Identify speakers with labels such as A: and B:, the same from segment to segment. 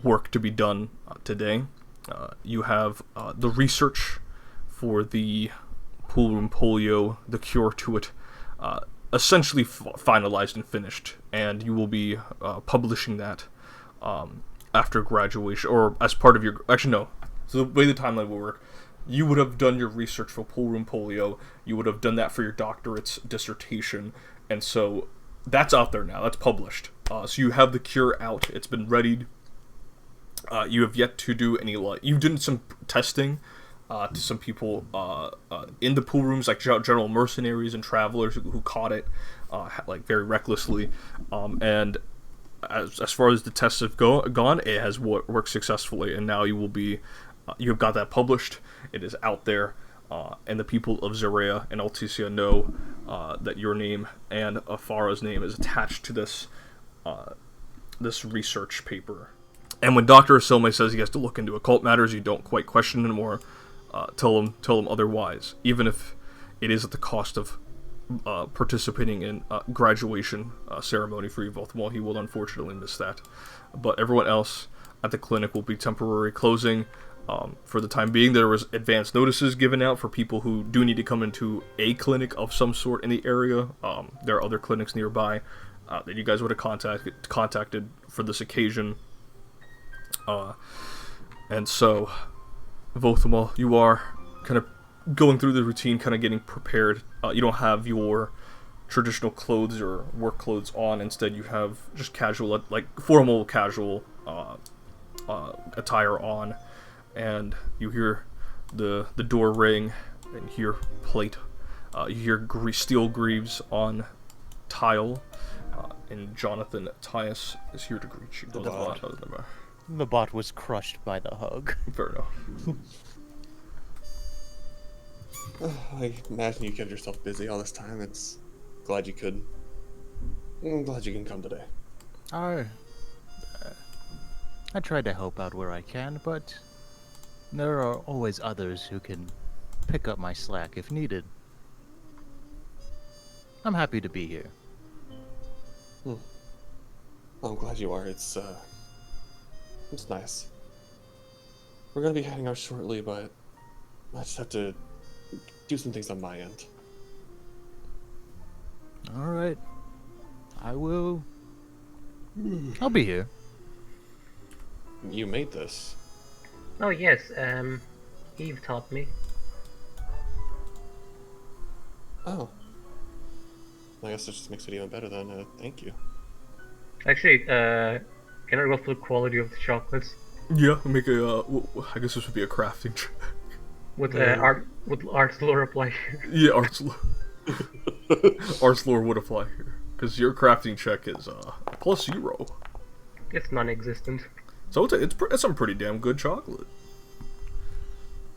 A: work to be done today. You have the research for the pool room polio, the cure to it, essentially finalized and finished, and you will be publishing that after graduation, or as part of your... Actually, no. So the way the timeline will work, you would have done your research for pool room polio, you would have done that for your doctorate's dissertation, and so that's out there now, that's published. So you have the cure out, it's been readied. You have yet to do any... You did some testing to some people in the pool rooms, like general mercenaries and travelers who caught it, like very recklessly. And as far as the tests have gone, it has worked successfully, and now you will be... you have got that published, it is out there, and the people of Zarea and Alticia know that your name and Afara's name is attached to this research paper. And when Dr. Asilme says he has to look into occult matters, you don't quite question him or tell him otherwise, even if it is at the cost of participating in graduation ceremony for you both. Well, he will unfortunately miss that. But everyone else at the clinic will be temporary closing for the time being. There was advance notices given out for people who do need to come into a clinic of some sort in the area. There are other clinics nearby that you guys would have contacted for this occasion. And so, Vothama, you are kind of going through the routine, kind of getting prepared. You don't have your traditional clothes or work clothes on. Instead, you have just casual, like formal casual attire on. And you hear the door ring and hear plate. You hear steel greaves on tile. And Jonathan Tyus is here to greet you.
B: The bot was crushed by the hug.
A: Fair enough.
C: I imagine you kept yourself busy all this time. It's glad you could. I'm glad you can come today.
B: I try to help out where I can, but there are always others who can pick up my slack if needed. I'm happy to be here.
C: I'm glad you are. It's nice. We're gonna be heading out shortly, but I just have to do some things on my end.
B: Alright. I'll be here.
C: You made this.
D: Oh yes, Eve taught me.
C: Oh. I guess that just makes it even better then. Thank you.
D: Actually, can I roll for the quality of the chocolates?
A: Yeah, make a. I guess this would be a crafting check.
D: Would arts lore apply here?
A: Yeah, arts lore. Arts lore would apply here because your crafting check is +0.
D: It's non-existent.
A: So it's some pretty damn good chocolate.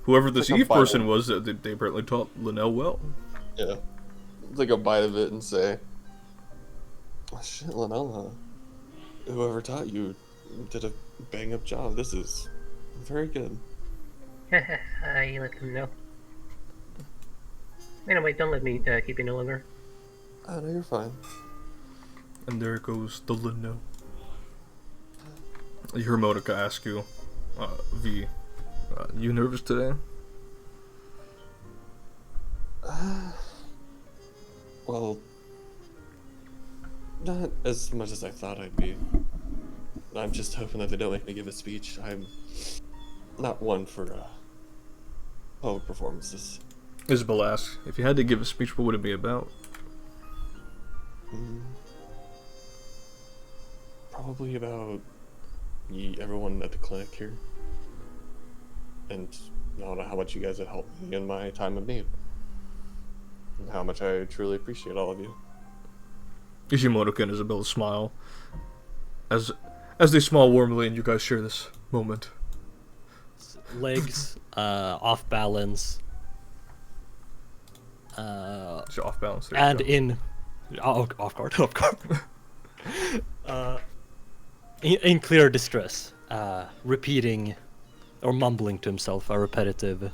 A: Whoever this
C: Like a
A: Eve person
C: Bible.
A: was, they apparently taught Linnell well.
C: Yeah. Take a bite of it and say, oh, shit, Linnell, whoever taught you did a bang-up job. This is very good.
D: I let them know. Anyway, don't let me keep you no longer.
C: Oh, no, you're fine.
A: And there goes the Linnell. You hear Monica ask you, V, you nervous today?
C: Well, not as much as I thought I'd be. I'm just hoping that they don't make me give a speech. I'm not one for public performances.
A: Isabel asks, if you had to give a speech, what would it be about?
C: Probably about everyone at the clinic here. And I don't know how much you guys have helped me in my time of need. And how much I truly appreciate all of you.
A: You see Monica and Isabella smile. As they smile warmly and you guys share this moment.
E: Legs, off balance.
A: It's off balance. There
E: And
A: you go.
E: off guard. In clear distress, repeating or mumbling to himself a repetitive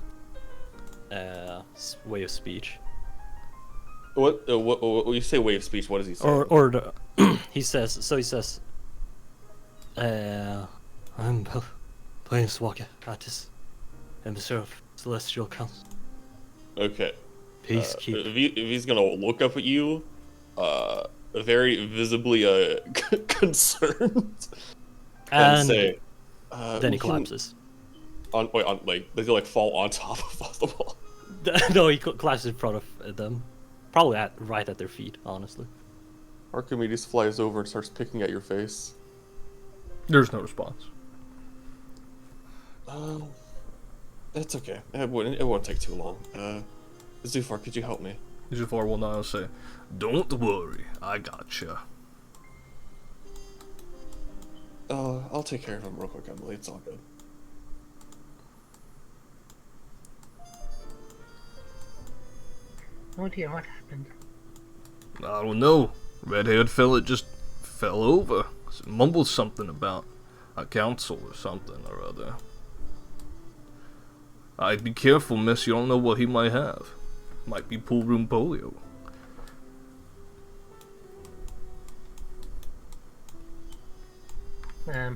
E: way of speech.
C: What when you say way of speech, what does he say?
E: Or he says, I'm Well, Planeswalker, Artis, Emissary of Celestial Council.
C: Okay.
E: Peacekeeper.
C: If he's gonna look up at you, very visibly concerned, and say,
E: then he
C: we can-
E: collapses.
C: like does he like fall on top of the wall?
E: No, he collapses in front of them. Probably right at their feet, honestly.
C: Archimedes flies over and starts picking at your face.
A: There's no response.
C: That's okay. It won't take too long. Zufar, could you help me?
A: Jafar will now say, "Don't worry, I gotcha."
C: I'll take care of him real quick, Emily. It's all good.
D: Oh dear, what happened?
A: I don't know. Red-haired fella just fell over. Mumbled something about a council or something or other. I'd be careful, miss. You don't know what he might have. Might be pool room polio.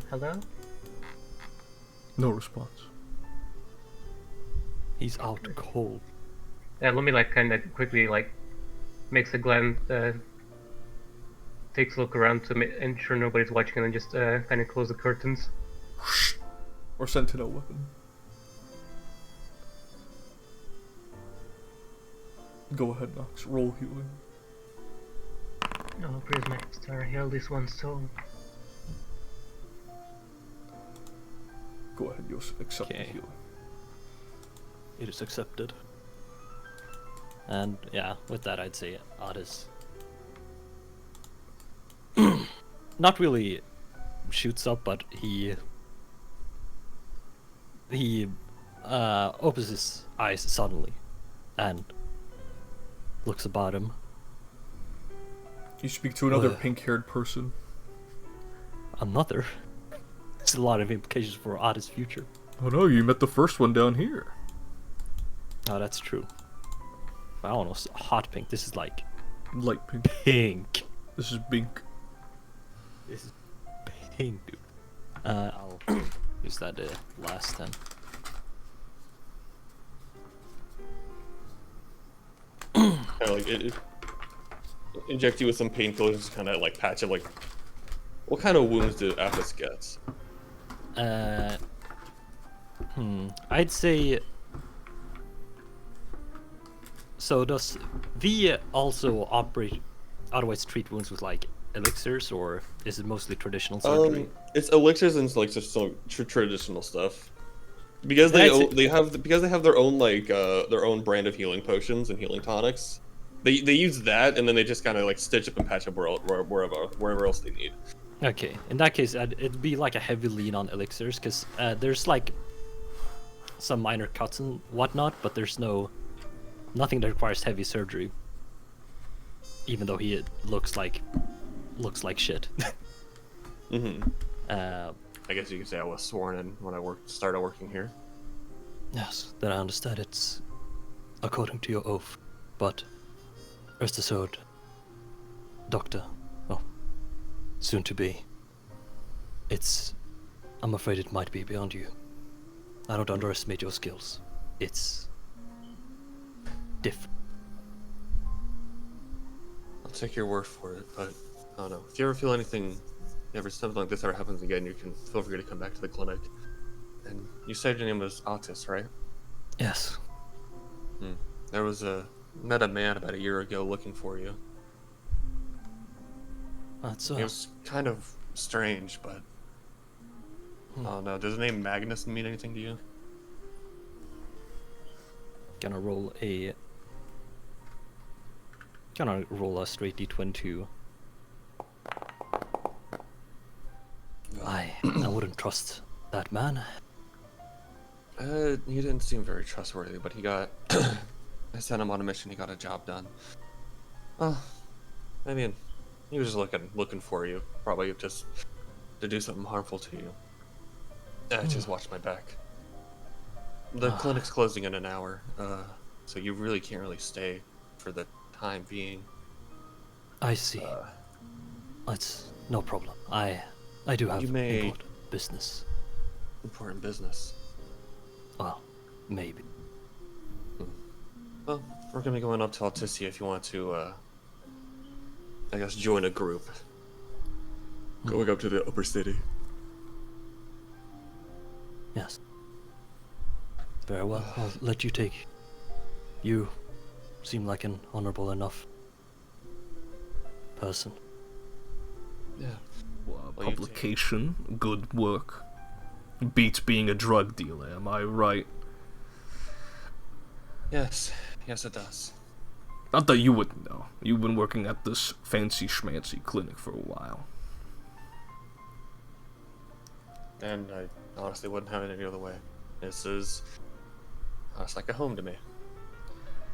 D: Hello?
A: No response.
E: He's out cold.
D: Let me like kind of quickly like makes a glance, takes a look around to ensure nobody's watching, and then just kind of close the curtains.
A: Or sentinel weapon. Go ahead, Nox. Roll healing.
D: No, prismatic star, heal this one's soul.
A: Go ahead, you'll accept the
E: Okay.
A: healing.
E: It is accepted. And yeah, with that I'd say Otis not really shoots up, but he opens his eyes suddenly and looks about him.
A: You speak to another
E: Well,
A: pink-haired person.
E: Another? There's a lot of implications for Otis' future.
A: Oh no, you met the first one down here.
E: Oh, that's true. I don't know, hot pink. This is like
A: Light pink.
E: pink.
A: This is pink.
E: This is pink, dude. I'll use that last then.
C: Kind of like it inject you with some painkillers, just kind of like patch up. Like, what kind of wounds do Apis get?
E: I'd say. So does V also operate, otherwise treat wounds with like elixirs, or is it mostly traditional surgery?
C: It's elixirs and like just some traditional stuff. Because
E: I'd say-
C: they have their own like their own brand of healing potions and healing tonics. They use that, and then they just kind of like stitch up and patch up wherever else they need.
E: Okay, in that case, it'd be like a heavy lean on elixirs, because there's like some minor cuts and whatnot, but there's nothing that requires heavy surgery. Even though he looks like shit.
C: Mm-hmm.
E: uh,
C: I guess you could say I was sworn in when I started working here.
E: yes, then I understand it's according to your oath, but rest assured, Doctor, soon to be. I'm afraid it might be beyond you. I don't underestimate your skills. It's different.
C: I'll take your word for it, but I don't know. If you ever feel anything, something like this ever happens again, you can feel free to come back to the clinic. And you said your name was Otis, right?
E: Yes.
C: There was met a man about a year ago looking for you.
E: That's
C: It was kind of strange, but I don't know. Does the name Magnus mean anything to you?
E: gonna roll a straight d20. I wouldn't trust that man.
C: He didn't seem very trustworthy, but he got. I sent him on a mission. He got a job done. I mean, he was just looking for you. Probably just to do something harmful to you. Just watch my back. The clinic's closing in an hour, so you really can't really stay for the time being.
E: I see. It's no problem. I do have
C: You may-
E: important business.
C: important business.
E: Well, maybe.
C: Well, we're gonna be going up to Altisia if you want to, I guess, join a group. Going up to the upper city.
E: Yes. Very well. I'll let you take. You seem like an honorable enough person.
C: Yeah.
A: Well,
C: Well, you
A: publication, good work. Beats being a drug dealer, am I right?
C: Yes. Yes, it does.
A: Not that you wouldn't know. You've been working at this fancy schmancy clinic for a while.
C: And I honestly wouldn't have it any other way. This is... it's like a home to me.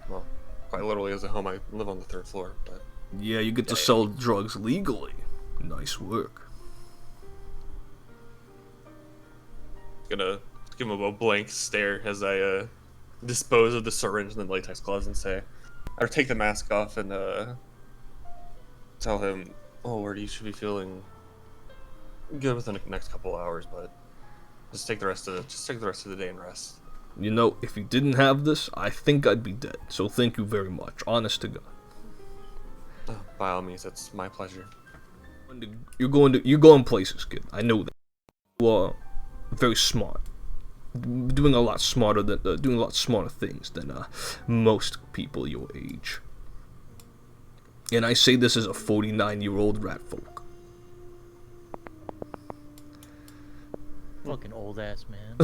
C: Well, quite literally as a home. I live on the 3rd floor, but...
A: Yeah, you get to sell drugs legally. Nice work.
C: Gonna give him a blank stare as I dispose of the syringe in the latex gloves and say, or take the mask off and tell him, "Oh, Lord, you should be feeling good within the next couple hours, but just take the rest of the day and rest."
A: You know, if you didn't have this, I think I'd be dead. So thank you very much. Honest to God.
C: Oh, by all means, it's my pleasure.
A: You're going places, kid. I know that. You are very smart. Doing a lot smarter things than most people your age. And I say this as a 49-year-old rat folk.
B: Fucking old ass man.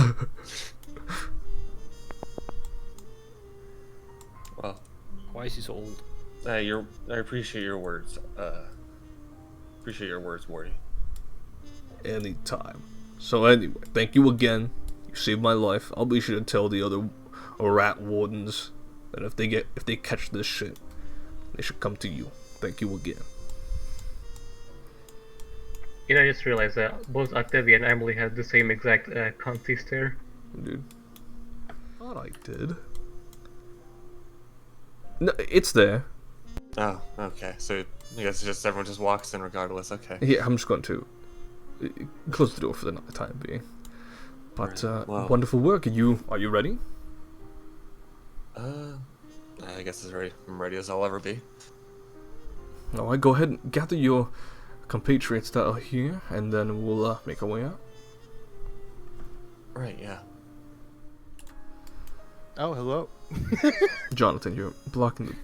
C: Well,
E: Why is he so old?
C: I appreciate your words. Appreciate your words, Morty.
A: Anytime. So anyway, thank you again. You saved my life. I'll be sure to tell the other rat wardens that if they catch this shit, they should come to you. Thank you again.
D: You know, I just realized that both Octavia and Emily had the same exact Conti stare.
A: Dude. Thought I did. No, it's there.
C: Oh, okay. So I guess it's just everyone just walks in regardless. Okay.
A: Yeah, I'm just going to close the door for the time being. But
C: Well.
A: wonderful work. Are you ready?
C: I guess it's ready. I'm ready as I'll ever be.
A: Alright, go ahead and gather your compatriots that are here, and then we'll make our way out.
C: Right. Yeah.
B: Oh, hello.
A: Jonathan, you're blocking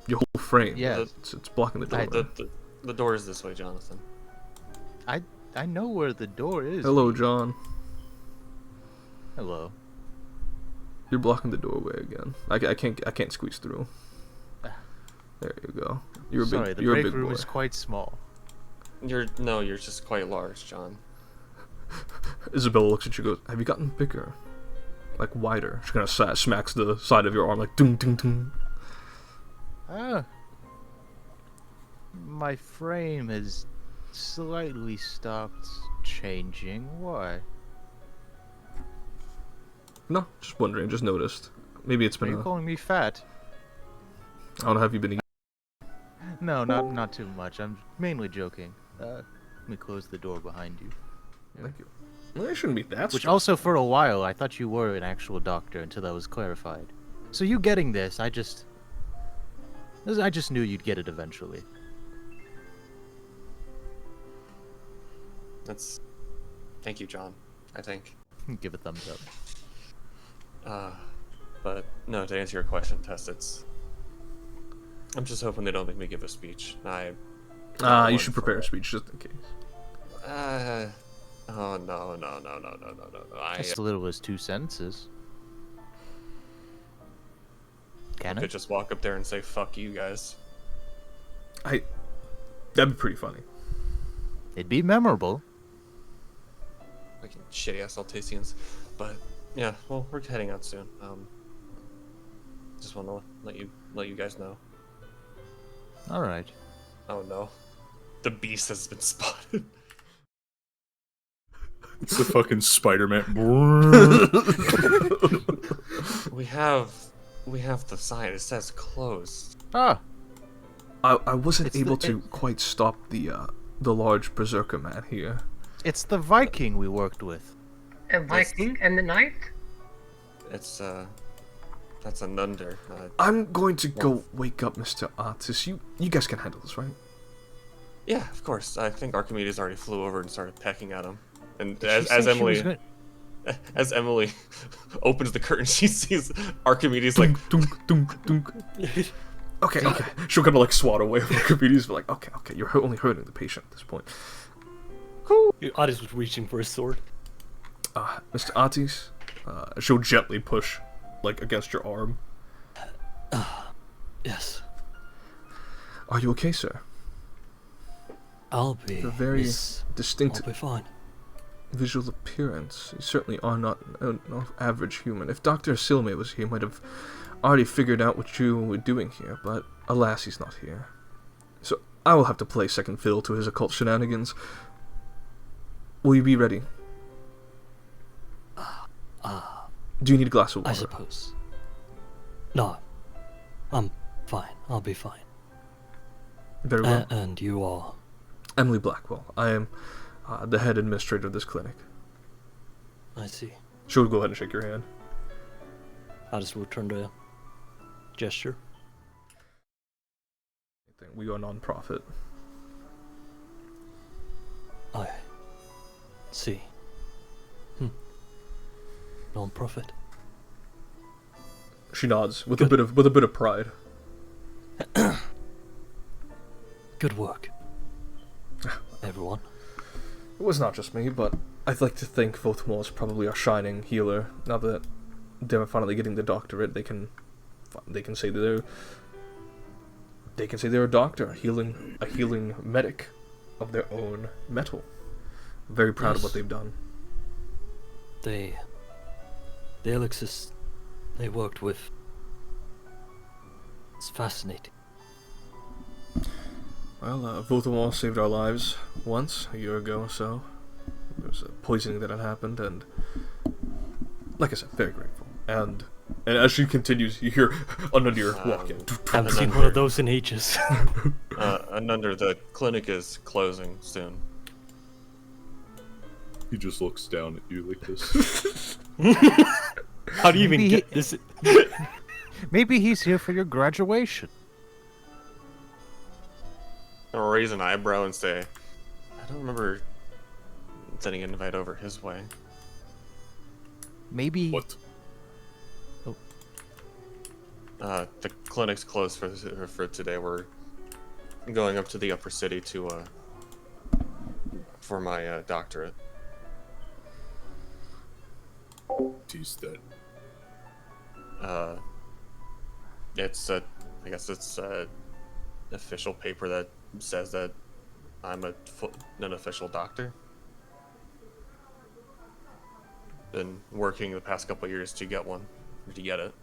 A: your whole frame.
B: Yeah.
A: It's blocking the door.
C: The door is this way, Jonathan.
B: I know where the door is.
A: Hello, John.
B: Hello.
A: You're blocking the doorway again. I can't squeeze through. There you go. You're a
B: Sorry,
A: big.
B: the
A: You're a
B: break
A: big
B: room
A: boy.
B: is quite small.
C: You're just quite large, John.
A: Isabella looks at you and goes, "Have you gotten bigger? Like wider?" She kind of smacks the side of your arm like ding ding ding.
B: My frame has slightly stopped changing. Why?
A: No, just wondering. Just noticed. Maybe it's
B: Are
A: been.
B: you calling me fat?
A: I don't know. Have you been?
B: No, not too much. I'm mainly joking. Let me close the door behind you.
A: Thank you. Well, it shouldn't be that.
B: Which
A: strong.
B: also, for a while, I thought you were an actual doctor until that was clarified. So you getting this, I just knew you'd get it eventually.
C: Thank you, John. I think.
B: Give a thumbs up.
C: But no, to answer your question, Tess, I'm just hoping they don't make me give a speech.
A: You should prepare a speech just in case.
C: Oh no.
B: As little as 2 sentences. Can
C: could
B: it?
C: just walk up there and say "fuck you guys."
A: That'd be pretty funny.
B: It'd be memorable.
C: Fucking shitty ass Altasians. But yeah, well, we're heading out soon. Just want to let you guys know.
B: All right.
C: Oh no, the beast has been spotted.
F: It's the fucking Spider-Man.
C: We have the sign. It says closed.
B: Ah,
A: I wasn't
B: It's
A: able
B: the-
A: to quite stop the large berserker man here.
B: it's the Viking we worked with.
D: A Viking and a knight?
C: That's an under.
A: I'm going to go wake up Mr. Artis. You guys can handle this, right?
C: Yeah, of course. I think Archimedes already flew over and started pecking at him. And
B: Did
C: as,
B: she say
C: as
B: she
C: Emily
B: was gonna-
C: as Emily opens the curtain, she sees Archimedes like
A: Dunk, dunk, dunk. Okay. She'll kind of like swat away from Archimedes, but like, okay, you're only hurting the patient at this point.
E: Addis was reaching for his sword.
A: Mr. Artis, she'll gently push, like, against your arm.
E: Yes.
A: Are you okay, sir?
E: I'll be.
A: You're very
E: yes,
A: distinct
E: I'll be fine.
A: visual appearance. You certainly are not an average human. If Dr. Silme was here, he might have already figured out what you were doing here, but alas, he's not here. So I will have to play second fiddle to his occult shenanigans. Will you be ready? Do you need a glass of water?
E: I suppose. No. I'm fine. I'll be fine.
A: Very well.
E: And you are.
A: Emily Blackwell. I am the head administrator of this clinic.
E: I see.
A: She'll go ahead and shake your hand.
E: Addis will return the gesture.
A: We are non-profit.
E: I see. Non-profit.
A: She nods with a bit of pride.
E: Good work, everyone.
A: It was not just me, but I'd like to think Votamol is probably our shining healer. Now that they're finally getting the doctorate, they can say that they're a doctor, a healing medic of their own metal. Very proud of what they've done.
E: The elixirs they worked with. It's fascinating.
A: Well, Votamol saved our lives once, a year ago or so. There was a poisoning that had happened, and like I said, very grateful. And as she continues, you hear Anundir walk in.
E: Haven't seen one of those in ages.
C: Anunder, the clinic is closing soon.
F: He just looks down at you like this.
E: How do you even
B: Maybe
E: get this?
B: Maybe he's here for your graduation.
C: I'll raise an eyebrow and say, I don't remember sending an invite over his way.
B: Maybe.
F: What?
C: The clinic's closed for today. We're going up to the upper city to for my doctorate.
F: Tease that.
C: I guess it's official paper that says that I'm an official doctor. Been working the past couple years to get one, or to get it.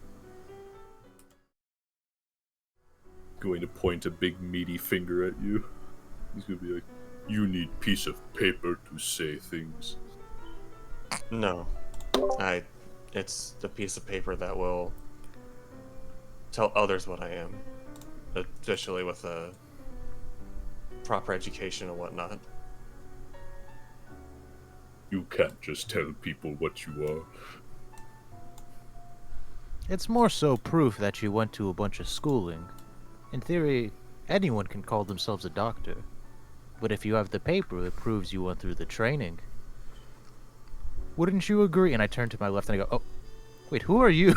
F: Going to point a big meaty finger at you. He's gonna be like, you need piece of paper to say things.
C: No, it's the piece of paper that will tell others what I am, officially with a proper education and whatnot.
F: You can't just tell people what you are.
B: It's more so proof that you went to a bunch of schooling. In theory, anyone can call themselves a doctor. But if you have the paper, it proves you went through the training. Wouldn't you agree? And I turn to my left and I go, oh, wait, who are you?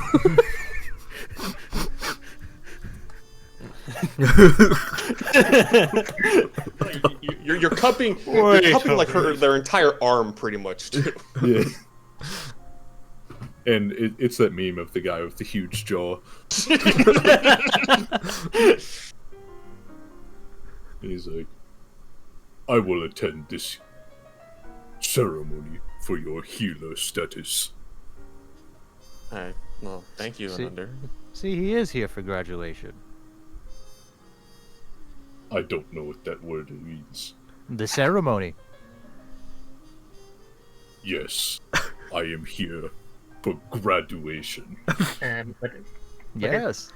C: You're cupping, like their entire arm pretty much too.
F: Yeah. And it's that meme of the guy with the huge jaw. He's like, I will attend this ceremony for your healer status.
C: Alright, well, thank you,
B: See-
C: Anunder.
B: See, he is here for graduation.
F: I don't know what that word means.
B: The ceremony.
F: Yes, I am here for graduation.
D: But
B: Yes.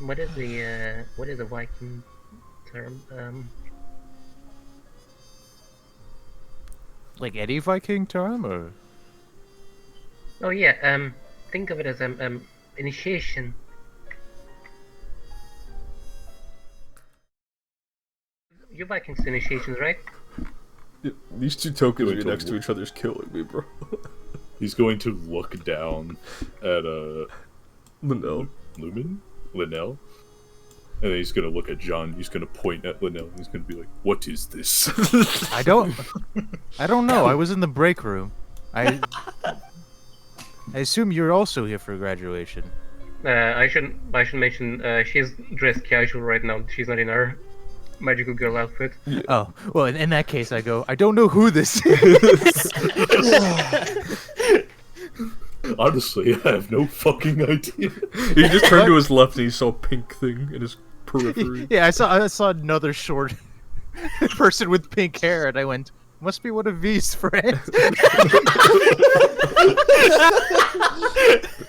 D: what is the Viking term?
B: Like any Viking term, or?
D: Oh yeah, think of it as initiation. You Vikings initiations, right?
A: These two tokens
F: Going
A: are
F: to
A: next to each other is killing me, bro.
F: He's going to look down at
A: Linnell.
F: Linnell, and then he's gonna look at John. He's gonna point at Linnell. And he's gonna be like, "What is this?"
B: I don't know. I was in the break room. I assume you're also here for graduation.
D: I shouldn't mention. She's dressed casual right now. She's not in her magical girl outfit.
B: Oh, well, in that case, I go, I don't know who this is.
F: Honestly, I have no fucking idea.
A: He just turned to his left and he saw a pink thing in his periphery.
B: Yeah, I saw another short person with pink hair, and I went, must be one of V's friends.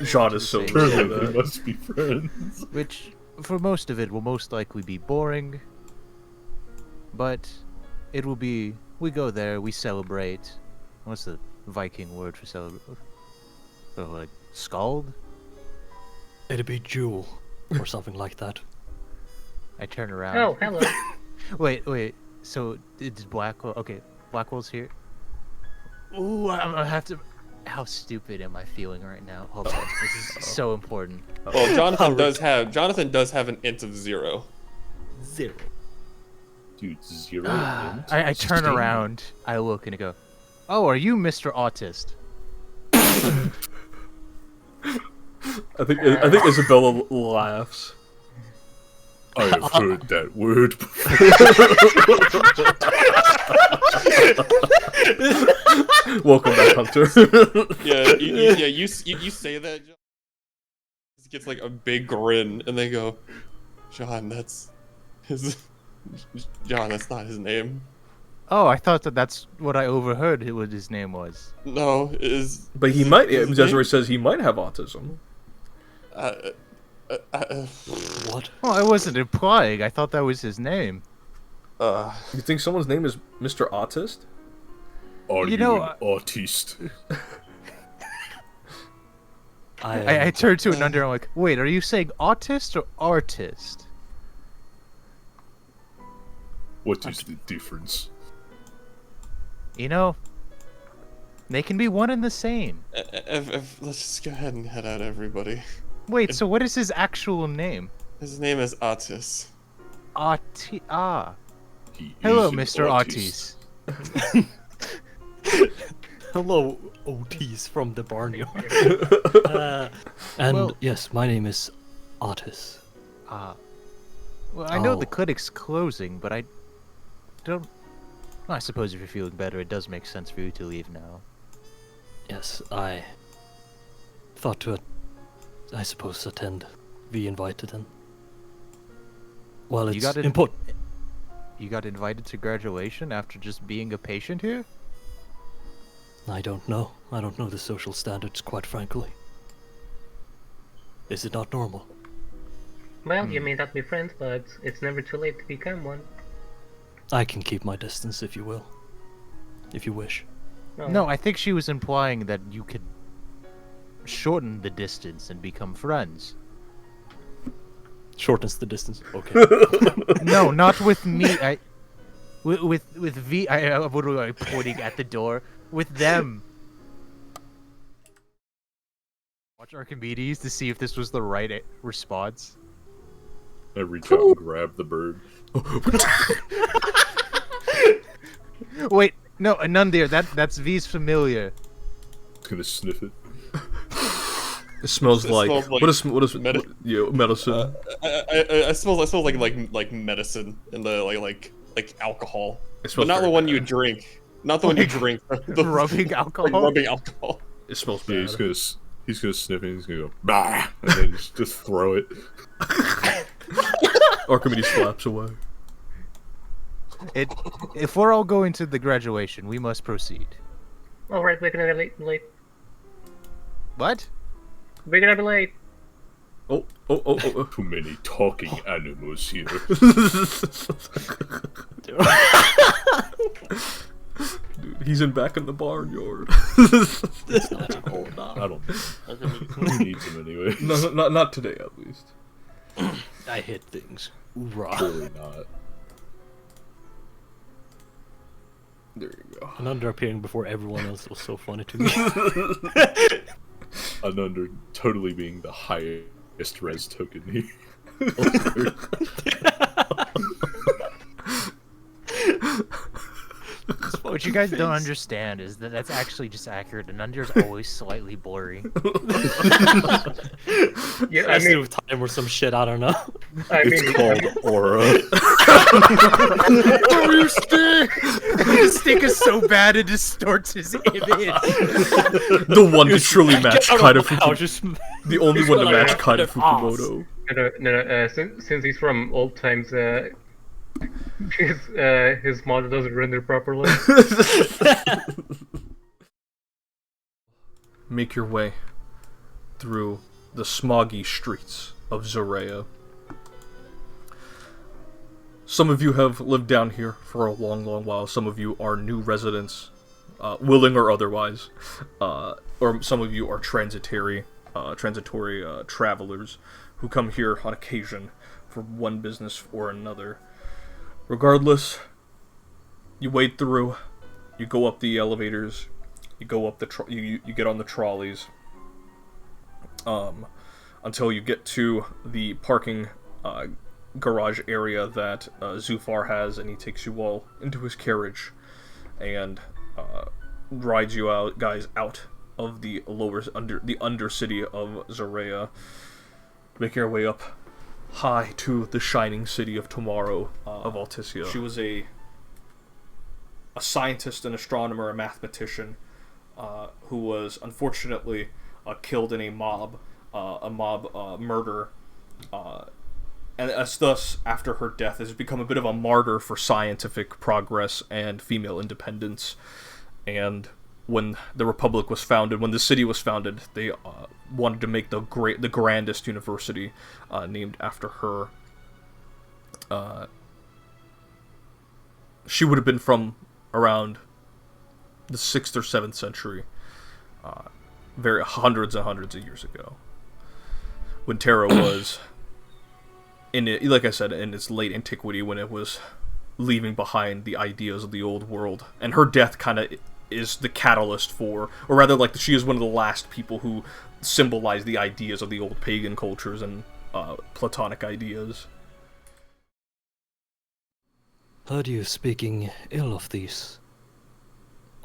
A: John is so
F: Surely
A: into
F: they
A: that.
F: must be friends.
B: Which, for most of it, will most likely be boring. But it will be, we go there, we celebrate. What's the Viking word for celebrate? Oh, like, scald?
E: It'd be Jewel, or something like that.
B: I turn around.
D: Oh, hello.
B: Wait. So it's Blackwell. Okay, Blackwell's here. Ooh, I'm gonna have to. How stupid am I feeling right now? Hold on, this is so important.
C: Well, Jonathan does have an int of 0.
E: 0.
F: Dude, 0 int?
B: I turn
F: Sustained.
B: around. I look and I go, "Oh, are you Mr. Autist?"
A: I think Isabella laughs.
F: I have heard that word before.
A: Welcome back, Hunter.
C: You say that. He gets like a big grin, and they go, "John, that's his. John, that's not his name.
B: Oh, I thought that's what I overheard. What his name was.
C: No, is
A: But he might. Desiree says he might have autism.
E: What?
B: Well, I wasn't implying. I thought that was his name.
A: You think someone's name is Mr. Autist?
F: Are you
B: know,
F: an autist?
B: I turned to another. I'm like, wait, are you saying autist or artist?
F: What is the difference?
B: You know, they can be one and the same.
C: let's just go ahead and head out, everybody.
B: Wait, so what is his actual name?
C: His name is Otis.
F: He
B: Hello,
F: is an
B: Mr.
F: autist.
B: Otis.
E: Hello, Otis from the barnyard. And
B: Well-
E: yes, my name is Otis.
B: Well, I know
E: Oh.
B: the clinic's closing, but I don't. I suppose if you're feeling better, it does make sense for you to leave now.
E: Yes, I thought to, I suppose, attend, be invited in. Well,
B: You
E: it's
B: got it-
E: important.
B: You got invited to graduation after just being a patient here?
E: I don't know. I don't know the social standards, quite frankly. Is it not normal?
D: Well, you may not be friends, but it's never too late to become one.
E: I can keep my distance, if you will. If you wish.
D: Oh,
B: No, I think she was implying that you could shorten the distance and become friends.
E: Shortens the distance. Okay.
B: No, not with me. With V. What am I pointing at the door? With them. Watch Archimedes to see if this was the right response.
F: I reach out and grab the bird.
B: Wait, no, Anundir. That's V's familiar.
F: It's gonna sniff it.
A: It smells like
C: smells like
A: what is
C: medi-
A: medicine?
C: I smells like medicine and the like alcohol,
A: It
C: but
A: smells
C: not the
A: very
C: one
A: bad.
C: you drink. Not the one you drink. The
B: Rubbing alcohol.
C: Like rubbing alcohol.
A: It smells
F: Yeah,
A: bad.
F: he's gonna sniff it. He's gonna go bah, and then just throw it.
A: Archimedes flaps away.
B: If we're all going to the graduation, we must proceed.
D: Alright, we're gonna be late.
B: What?
D: We're gonna be late.
A: Oh.
F: Too many talking animals here.
A: Dude, he's back in the barnyard.
E: It's not
F: Oh, I don't know. Who needs him anyway?
A: No, not today, at least.
E: I hit things. Hoorah.
F: Surely not.
A: There you go.
E: And under appearing before everyone else was so funny to me.
F: Under totally being the highest res token here.
B: What you guys don't understand is that that's actually just accurate, and Under's always slightly blurry.
D: Yeah,
E: I mean, with time or some shit, I don't know.
F: It's called aura.
B: His stick is so bad it distorts his image.
A: The one to truly match kind of
E: Wow, just
A: the only one to
E: like
A: match
E: a
A: kind of
E: kind of
A: Fukumoto.
D: No, since he's from old times, his model doesn't render properly.
A: Make your way through the smoggy streets of Zorea. Some of you have lived down here for a long while. Some of you are new residents, willing or otherwise, or some of you are transitory travelers who come here on occasion for one business or another. Regardless, you wade through, you go up the elevators, you go up you get on the trolleys, until you get to the parking garage area that Zufar has, and he takes you all into his carriage and rides you guys out of the undercity of Zorea, making your way up high to the shining city of tomorrow of Alticia. She was a scientist, an astronomer, a mathematician, who was unfortunately killed in a mob murder, and thus, after her death, has become a bit of a martyr for scientific progress and female independence. And when the Republic was founded, when the city was founded, they wanted to make the grandest university named after her. She would have been from around the 6th or 7th century, hundreds and hundreds of years ago, when Terra was like I said, in its late antiquity, when it was leaving behind the ideas of the old world, and her death kind of is the catalyst for, or rather, like, she is one of the last people who symbolize the ideas of the old pagan cultures and Platonic ideas.
E: Heard you speaking ill of these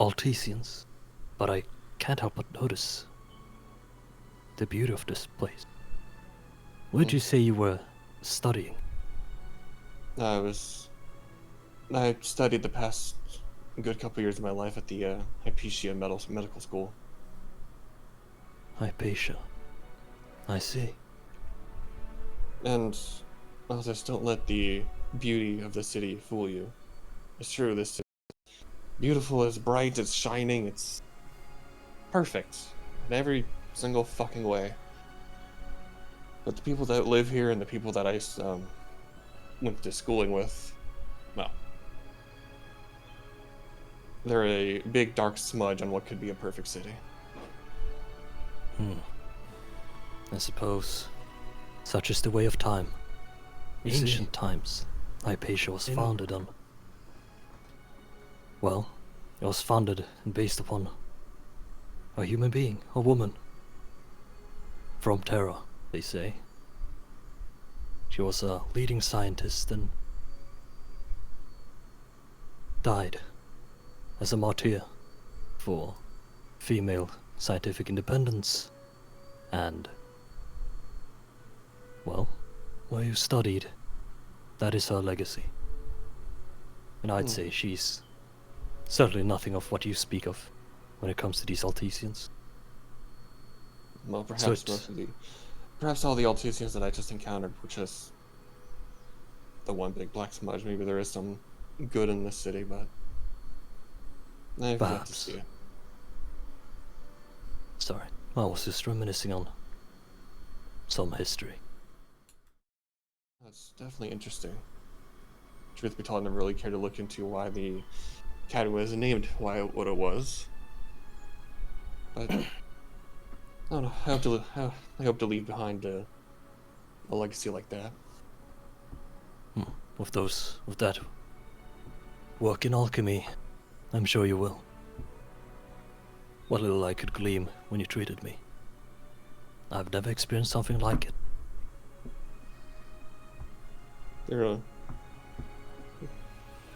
E: Altesians, but I can't help but notice the beauty of this place. Where'd you say you were studying?
C: I studied the past good couple years of my life at the Hypatia Medical School.
E: Hypatia. I see.
C: And, well, just don't let the beauty of the city fool you. It's true, this city is beautiful, it's bright, it's shining, it's perfect in every single fucking way. But the people that live here and the people that I went to schooling with, well, they're a big dark smudge on what could be a perfect city.
E: I suppose such is the way of time. Ancient times, Hypatia was founded on. Well, it was founded and based upon a human being, a woman. From Terra, they say. She was a leading scientist and died as a martyr for female scientific independence and, well, where you studied, that is her legacy. And I'd say she's certainly nothing of what you speak of when it comes to these Altesians.
C: Well, perhaps
E: So
C: perhaps all the Altesians that I just encountered were just the one big black smudge. Maybe there is some good in this city, but I've yet to
E: Perhaps.
C: see it.
E: Sorry, I was just reminiscing on some history.
C: That's definitely interesting. Truth be told, I never really cared to look into why the Academy was named what it was. But I don't know. I hope to leave behind a legacy like that.
E: With that work in alchemy, I'm sure you will. What little I could glean when you treated me. I've never experienced something like it.
C: They're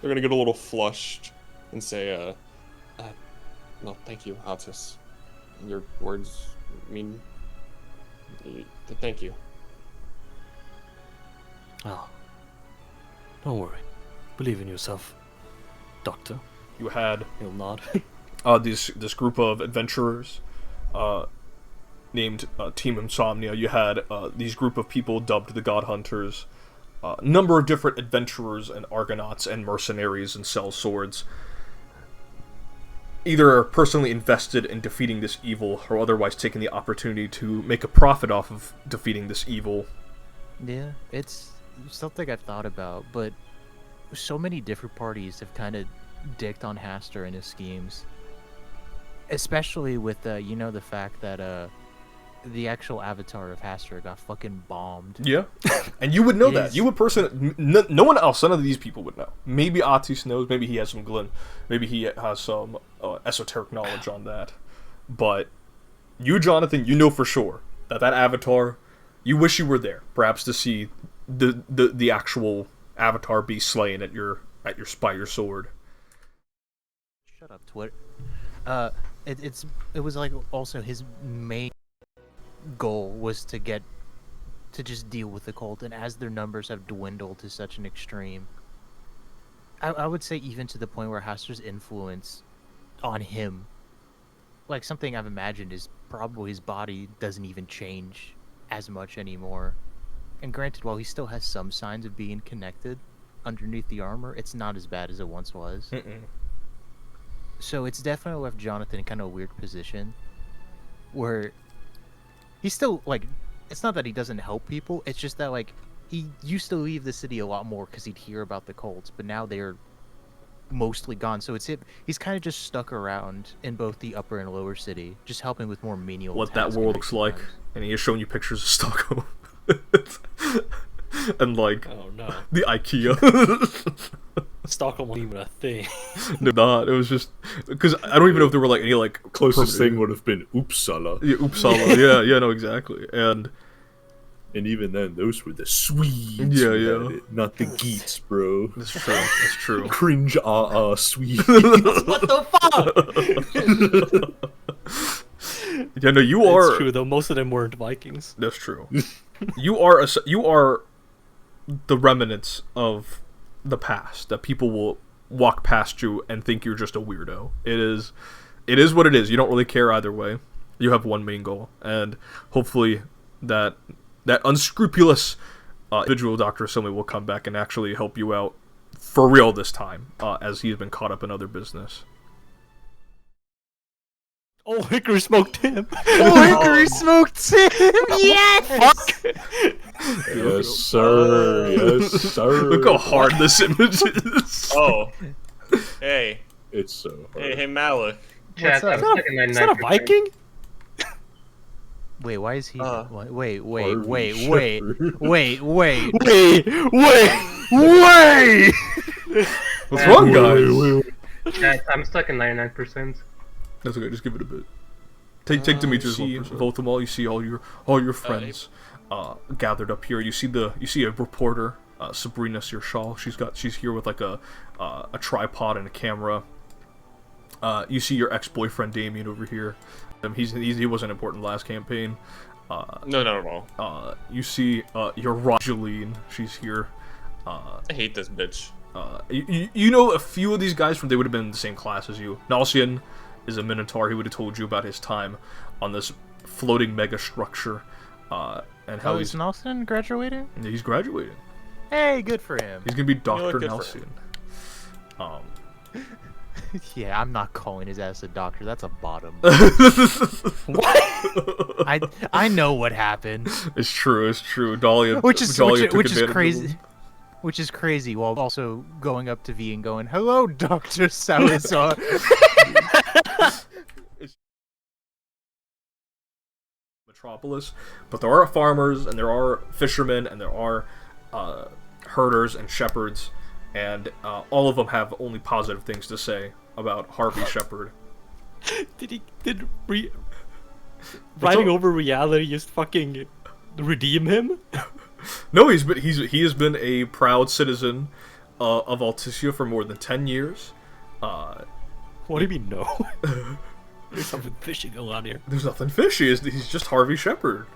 C: gonna get a little flushed and say, no, thank you, Altus. Your words mean thank you.
E: Oh. Don't worry. Believe in yourself, Doctor.
A: You had
E: He'll nod.
A: this group of adventurers named Team Insomnia. You had these group of people dubbed the God Hunters. Number of different adventurers and argonauts and mercenaries and sell swords. Either personally invested in defeating this evil, or otherwise taking the opportunity to make a profit off of defeating this evil.
B: Yeah, it's something I've thought about, but so many different parties have kind of dicked on Haster and his schemes. Especially with, the fact that, the actual avatar of Haster got fucking bombed.
A: Yeah, and you would know
B: It
A: that.
B: is-
A: You would personally... No one else, none of these people would know. Maybe Atis knows, maybe he has some Glenn, maybe he has some esoteric knowledge on that. But you, Jonathan, you know for sure that avatar, you wish you were there, perhaps to see the actual avatar be slain at your by your sword.
B: Shut up, Twitter. It was like also his main goal was to just deal with the cult, and as their numbers have dwindled to such an extreme, I would say even to the point where Haster's influence on him, like something I've imagined, is probably his body doesn't even change as much anymore. And granted, while he still has some signs of being connected underneath the armor, it's not as bad as it once was. So it's definitely left Jonathan in kind of a weird position where he's still, like, it's not that he doesn't help people, it's just that, like, he used to leave the city a lot more because he'd hear about the cults, but now they're mostly gone. So he's kind of just stuck around in both the upper and lower city, just helping with more menial
A: What that
B: tasks
A: world
B: at
A: looks like,
B: times.
A: and he has shown you pictures of Stockholm. And, like,
E: Oh no.
A: the IKEA.
E: Stockholm wasn't even a thing.
A: No, not. It was just... Because I don't even know if there were, like, any, like...
F: Closest thing would have been Uppsala.
A: Yeah, Uppsala. yeah, no, exactly. And...
F: And even then, those were the Swedes.
A: Yeah,
F: who
A: yeah.
F: had it, not the Geats, bro.
A: That's true. That's true.
F: Cringe, Swedes.
E: What the fuck?
A: Yeah, no, you are...
E: It's true though. Most of them weren't Vikings.
A: That's true. You are the remnants of the past, that people will walk past you and think you're just a weirdo. It is what it is. You don't really care either way. You have one main goal, and hopefully that unscrupulous individual Dr. Assembly will come back and actually help you out for real this time, as he's been caught up in other business.
E: Oh, Hickory smoked him.
B: Oh, Hickory smoked him! Yes!
F: Yes, sir. Yes, sir.
A: Look how hard this image is.
G: Oh. Hey.
F: It's so hard.
G: Hey, Malik.
D: Chat,
B: up?
D: I'm stuck in
E: Is that a
D: 99%.
E: Viking?
B: Wait, why is he...
C: Uh,
B: wait.
A: What's wrong, guys?
D: Chat, I'm stuck in 99%.
A: That's okay. Just give it a bit. Take Demetrius 1%. Vote them all. You see all your friends gathered up here. You see a reporter, Sabrina Searshall. She's here with like a tripod and a camera. You see your ex-boyfriend Damien over here. He wasn't important last campaign.
C: No, not at all.
A: You see your Rogeline. She's here.
C: I hate this bitch.
A: You know a few of these guys they would have been in the same class as you. Nalcian is a Minotaur. He would have told you about his time on this floating mega structure, and how
B: is Nelson graduating?
A: he's graduating.
B: Hey, good for him.
A: He's gonna be Dr.
C: good for
A: Nalcian.
B: Yeah, I'm not calling his ass a doctor. That's a bottom. I know what happened.
A: It's true. Dahlia,
B: Which is
A: Dahlia took
B: which is
A: advantage of
B: crazy.
A: him.
B: which is crazy, while also going up to V and going, "Hello, Dr. Salazar."
A: Metropolis, but there are farmers and there are fishermen and there are herders and shepherds, and all of them have only positive things to say about Harvey Shepherd.
E: Did writing over reality just fucking redeem him?
A: No, he has been a proud citizen of Alticia for more than 10 years.
E: What do you mean no? There's something fishy going on here.
A: There's nothing fishy. He's just Harvey Shepherd.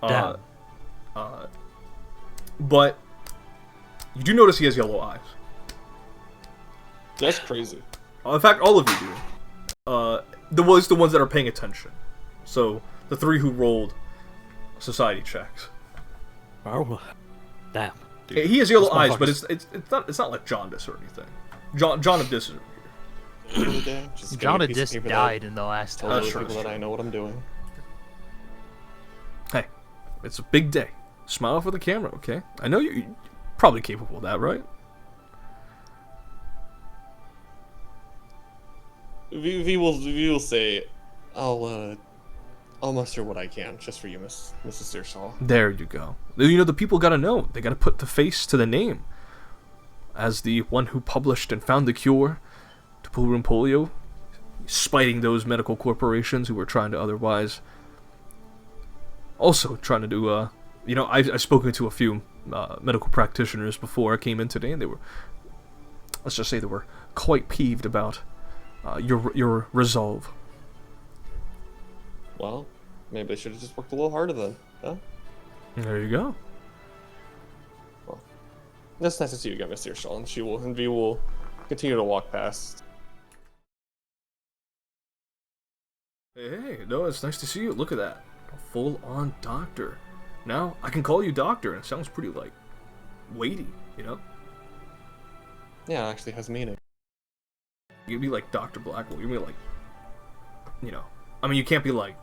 E: Damn.
A: But you do notice he has yellow eyes.
C: That's crazy.
A: In fact, all of you do. The ones that are paying attention. So the 3 who rolled society checks.
E: Oh, damn. Dude,
A: He has yellow
E: this
A: eyes, but
E: motherfucker's-
A: it's not like jaundice or anything. John of Dis is
C: Just
B: John
C: give me a piece of
B: Adis
C: paper
B: died in the last
C: Tell
B: time.
C: other
A: Sure,
C: people
A: sure.
C: that I know what I'm doing.
A: Hey, it's a big day. Smile for the camera, okay? I know you're probably capable of that, right?
C: V will say, I'll muster what I can just for you, Mrs. Searshaw.
A: There you go. You know, the people gotta know. They gotta put the face to the name. As the one who published and found the cure to poolroom polio, spiting those medical corporations who were trying to otherwise. Also trying to do, you know, I've spoken to a few medical practitioners before I came in today, and they were, let's just say they were quite peeved about your resolve.
C: Well, maybe I should have just worked a little harder then. Huh?
A: There you go.
C: It's nice to see you again, Miss Searshaw, and V will continue to walk past.
A: Hey, no, it's nice to see you. Look at that. A full-on doctor. Now, I can call you doctor, and it sounds pretty, like, weighty, you know?
C: Yeah, it actually has meaning.
A: You'd be like Dr. Blackwell. You'd be like, you know, I mean, you can't be like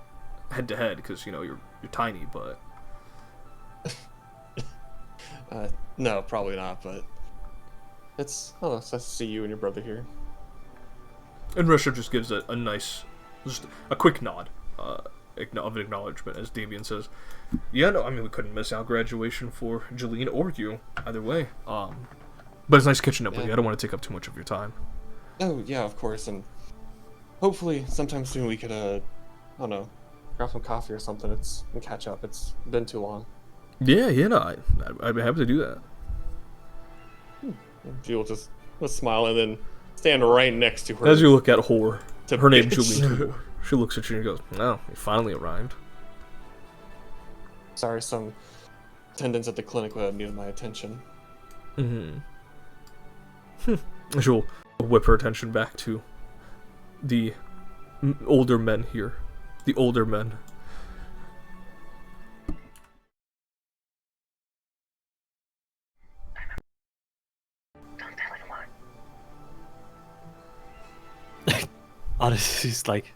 A: head-to-head, because, you know, you're tiny, but...
C: No, probably not, but it's nice to see you and your brother here.
A: And Risha just gives a nice, just a quick nod of acknowledgement as Damien says, yeah, no, I mean, we couldn't miss out graduation for Jeline or you, either way. But it's nice catching up with you. I don't want to take up too much of your time.
C: Oh, yeah, of course, and hopefully sometime soon we could, I don't know, grab some coffee or something and catch up. It's been too long.
A: Yeah, no, I'd be happy to do that.
C: She will just smile and then stand right next to her.
A: As you look at Whore,
C: To
A: her name's
C: bitch.
A: Jeline. She looks at you and goes, "Oh, you finally arrived."
C: Sorry, some attendants at the clinic needed my attention.
A: She'll whip her attention back to the older men here. The older men.
D: Don't tell anyone.
E: Odyssey's like,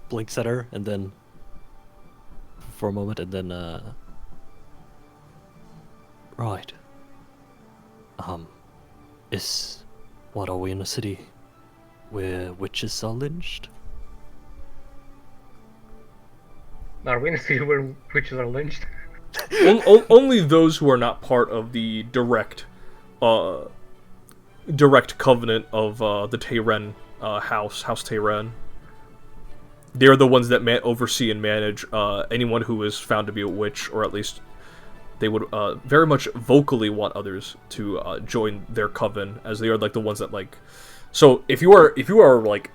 E: blinks at her and then for a moment and then, right. What are we in a city where witches are lynched?
D: Are we in a city where witches are lynched?
A: Only those who are not part of the direct covenant of the Tayren House Tayren. They're the ones that oversee and manage anyone who is found to be a witch, or at least they would very much vocally want others to join their coven, as they are like the ones that like. So if you are like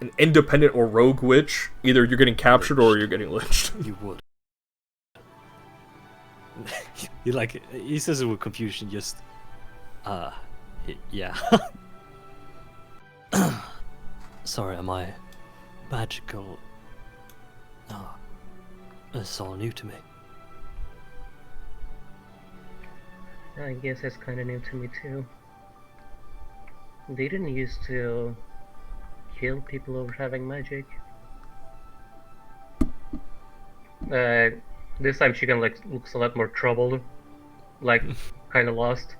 A: an independent or rogue witch, either you're getting captured or you're getting lynched.
E: You would. He says it with confusion, just, yeah. Sorry, am I magical? Oh, it's all new to me.
D: I guess it's kind of new to me too. They didn't used to kill people over having magic. This time she looks a lot more troubled. like, kind of lost.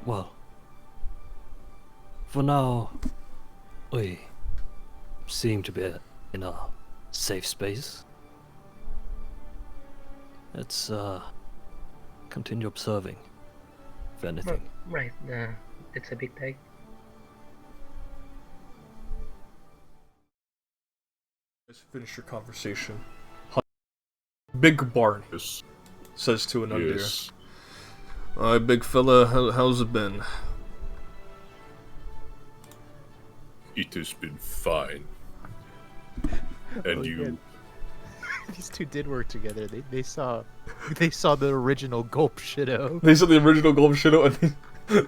E: Well, for now, we seem to be in a safe space. Let's continue observing, if anything.
D: Right, it's a big day.
A: Let's finish your conversation. Big Barney
F: Yes.
A: says to an undeer.
F: Yes.
A: Alright, big fella, how's it been?
F: It has been fine. And
B: Oh,
F: you.
B: yeah. These two did work together. They saw the original Gulp Shido.
A: They saw the original Golden Shadow and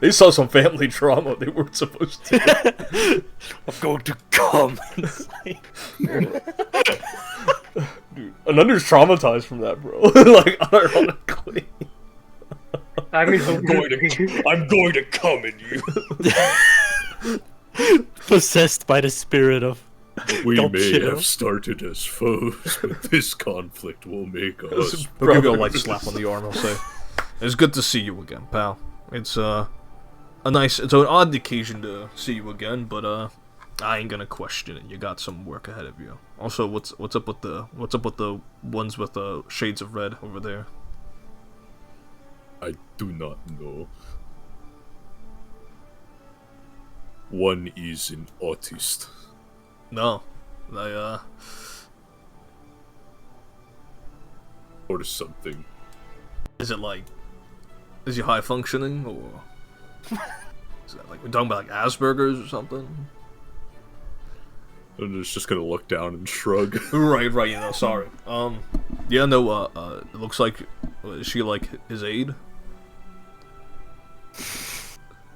A: they saw some family drama they weren't supposed to.
E: I'm going to come.
A: Dude, Anunder's traumatized from that, bro. Like, unironically.
D: I mean,
F: I'm going to come in you.
E: Possessed by the spirit of
F: We
E: Gulp
F: may
E: Shido.
F: have started as foes, but this conflict will make us
A: He'll give you a light
F: brothers.
A: slap on the arm, he'll say. It's good to see you again, pal. It's an odd occasion to see you again, but I ain't gonna question it. You got some work ahead of you. Also, what's up with the ones with shades of red over there?
F: I do not know. One is an autist.
A: No,
F: Or something.
A: is it like, is he high functioning or is that like we're talking about like Asperger's or something?
F: And it's just gonna look down and shrug.
A: Right, sorry. Yeah, no, it looks like, is she like his aide?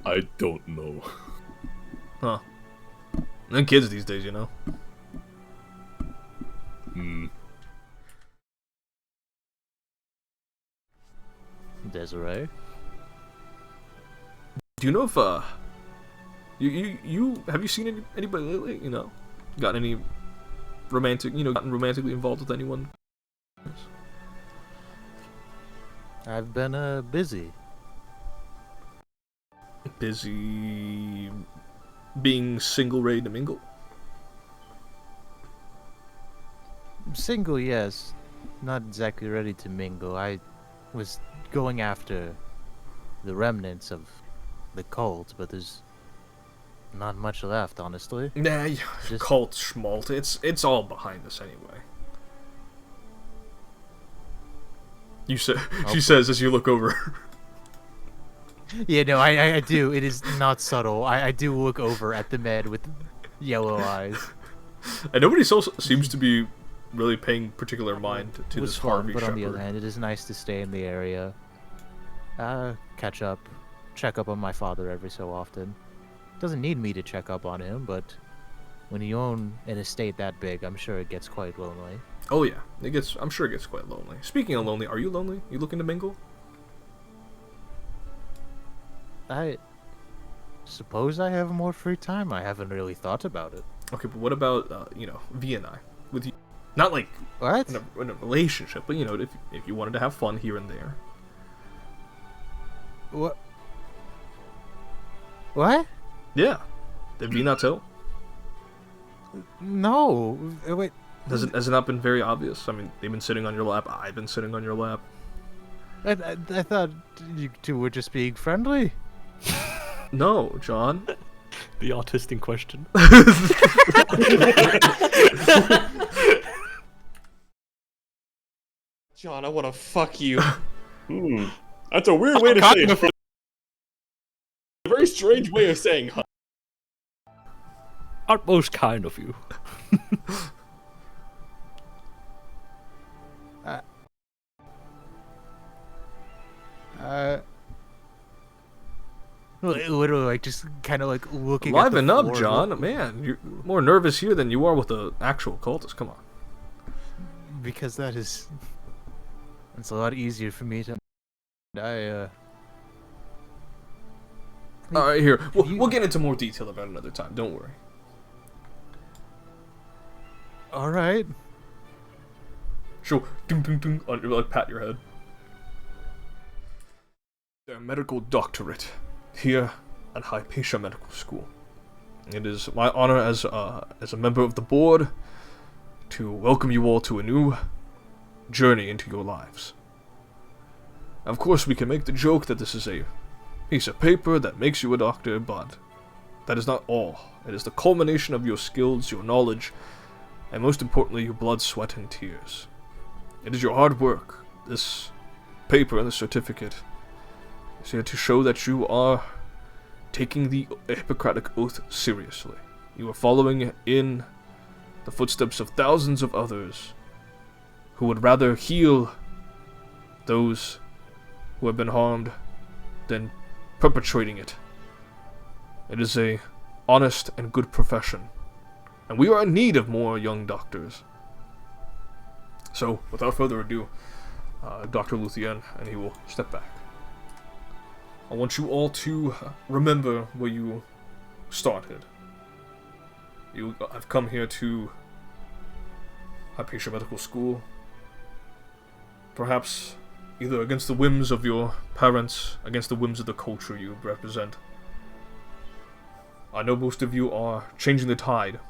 F: I don't know.
A: Huh. And kids these days, you know?
F: Hmm.
B: Desiree?
A: Do you know if, you have you seen anybody lately, you know? Gotten any gotten romantically involved with anyone?
B: I've been busy.
A: Busy being single, ready to mingle?
B: Single, yes. Not exactly ready to mingle. I was going after the remnants of the cult, but there's not much left, honestly.
A: Nah,
B: Just-
A: cult schmalt. It's all behind us anyway. You say,
B: Oh.
A: she says as you look over.
B: Yeah, no, I do. It is not subtle. I do look over at the man with yellow eyes.
A: And nobody else seems to be really paying particular mind to
B: It was
A: this
B: fun,
A: Harvey
B: but on the
A: Shepherd.
B: other hand, it is nice to stay in the area. Catch up, check up on my father every so often. Doesn't need me to check up on him, but when you own an estate that big, I'm sure it gets quite lonely.
A: Oh yeah, I'm sure it gets quite lonely. Speaking of lonely, are you lonely? You looking to mingle?
B: I suppose I have more free time. I haven't really thought about it.
A: Okay, but what about V and I with you? Not like
B: What?
A: in a relationship, but if you wanted to have fun here and there.
B: What? What?
A: Yeah, did V not tell?
B: No. Wait.
A: Has it not been very obvious? I mean, they've been sitting on your lap. I've been sitting on your lap.
B: I thought you two were just being friendly.
A: No, John.
E: The autistic question.
C: John, I want to fuck you. That's a weird way to say it. A very strange way of saying huh.
E: Utmost kind of you.
B: Literally, like, just kind of like looking
A: Liven
B: at the
A: up,
B: floor.
A: John. Man, you're more nervous here than you are with the actual cultist. Come on.
B: Because it's a lot easier for me to.
A: All right, here.
B: you-
A: We'll get into more detail about it another time. Don't worry.
B: All right.
A: She'll ding ding ding on your, like pat your head. their medical doctorate here at Hypatia Medical School. It is my honor as a member of the board to welcome you all to a new journey into your lives. Of course, we can make the joke that this is a piece of paper that makes you a doctor, but that is not all. It is the culmination of your skills, your knowledge, and most importantly, your blood, sweat, and tears. It is your hard work. This paper and the certificate is here to show that you are taking the Hippocratic Oath seriously. You are following in the footsteps of thousands of others who would rather heal those who have been harmed than perpetrating it. It is a honest and good profession, and we are in need of more young doctors. So, without further ado, Dr. Luthien, and he will step back. I want you all to remember where you started. You have come here to Hypatia Medical School, perhaps either against the whims of your parents, against the whims of the culture you represent. I know most of you are changing the tide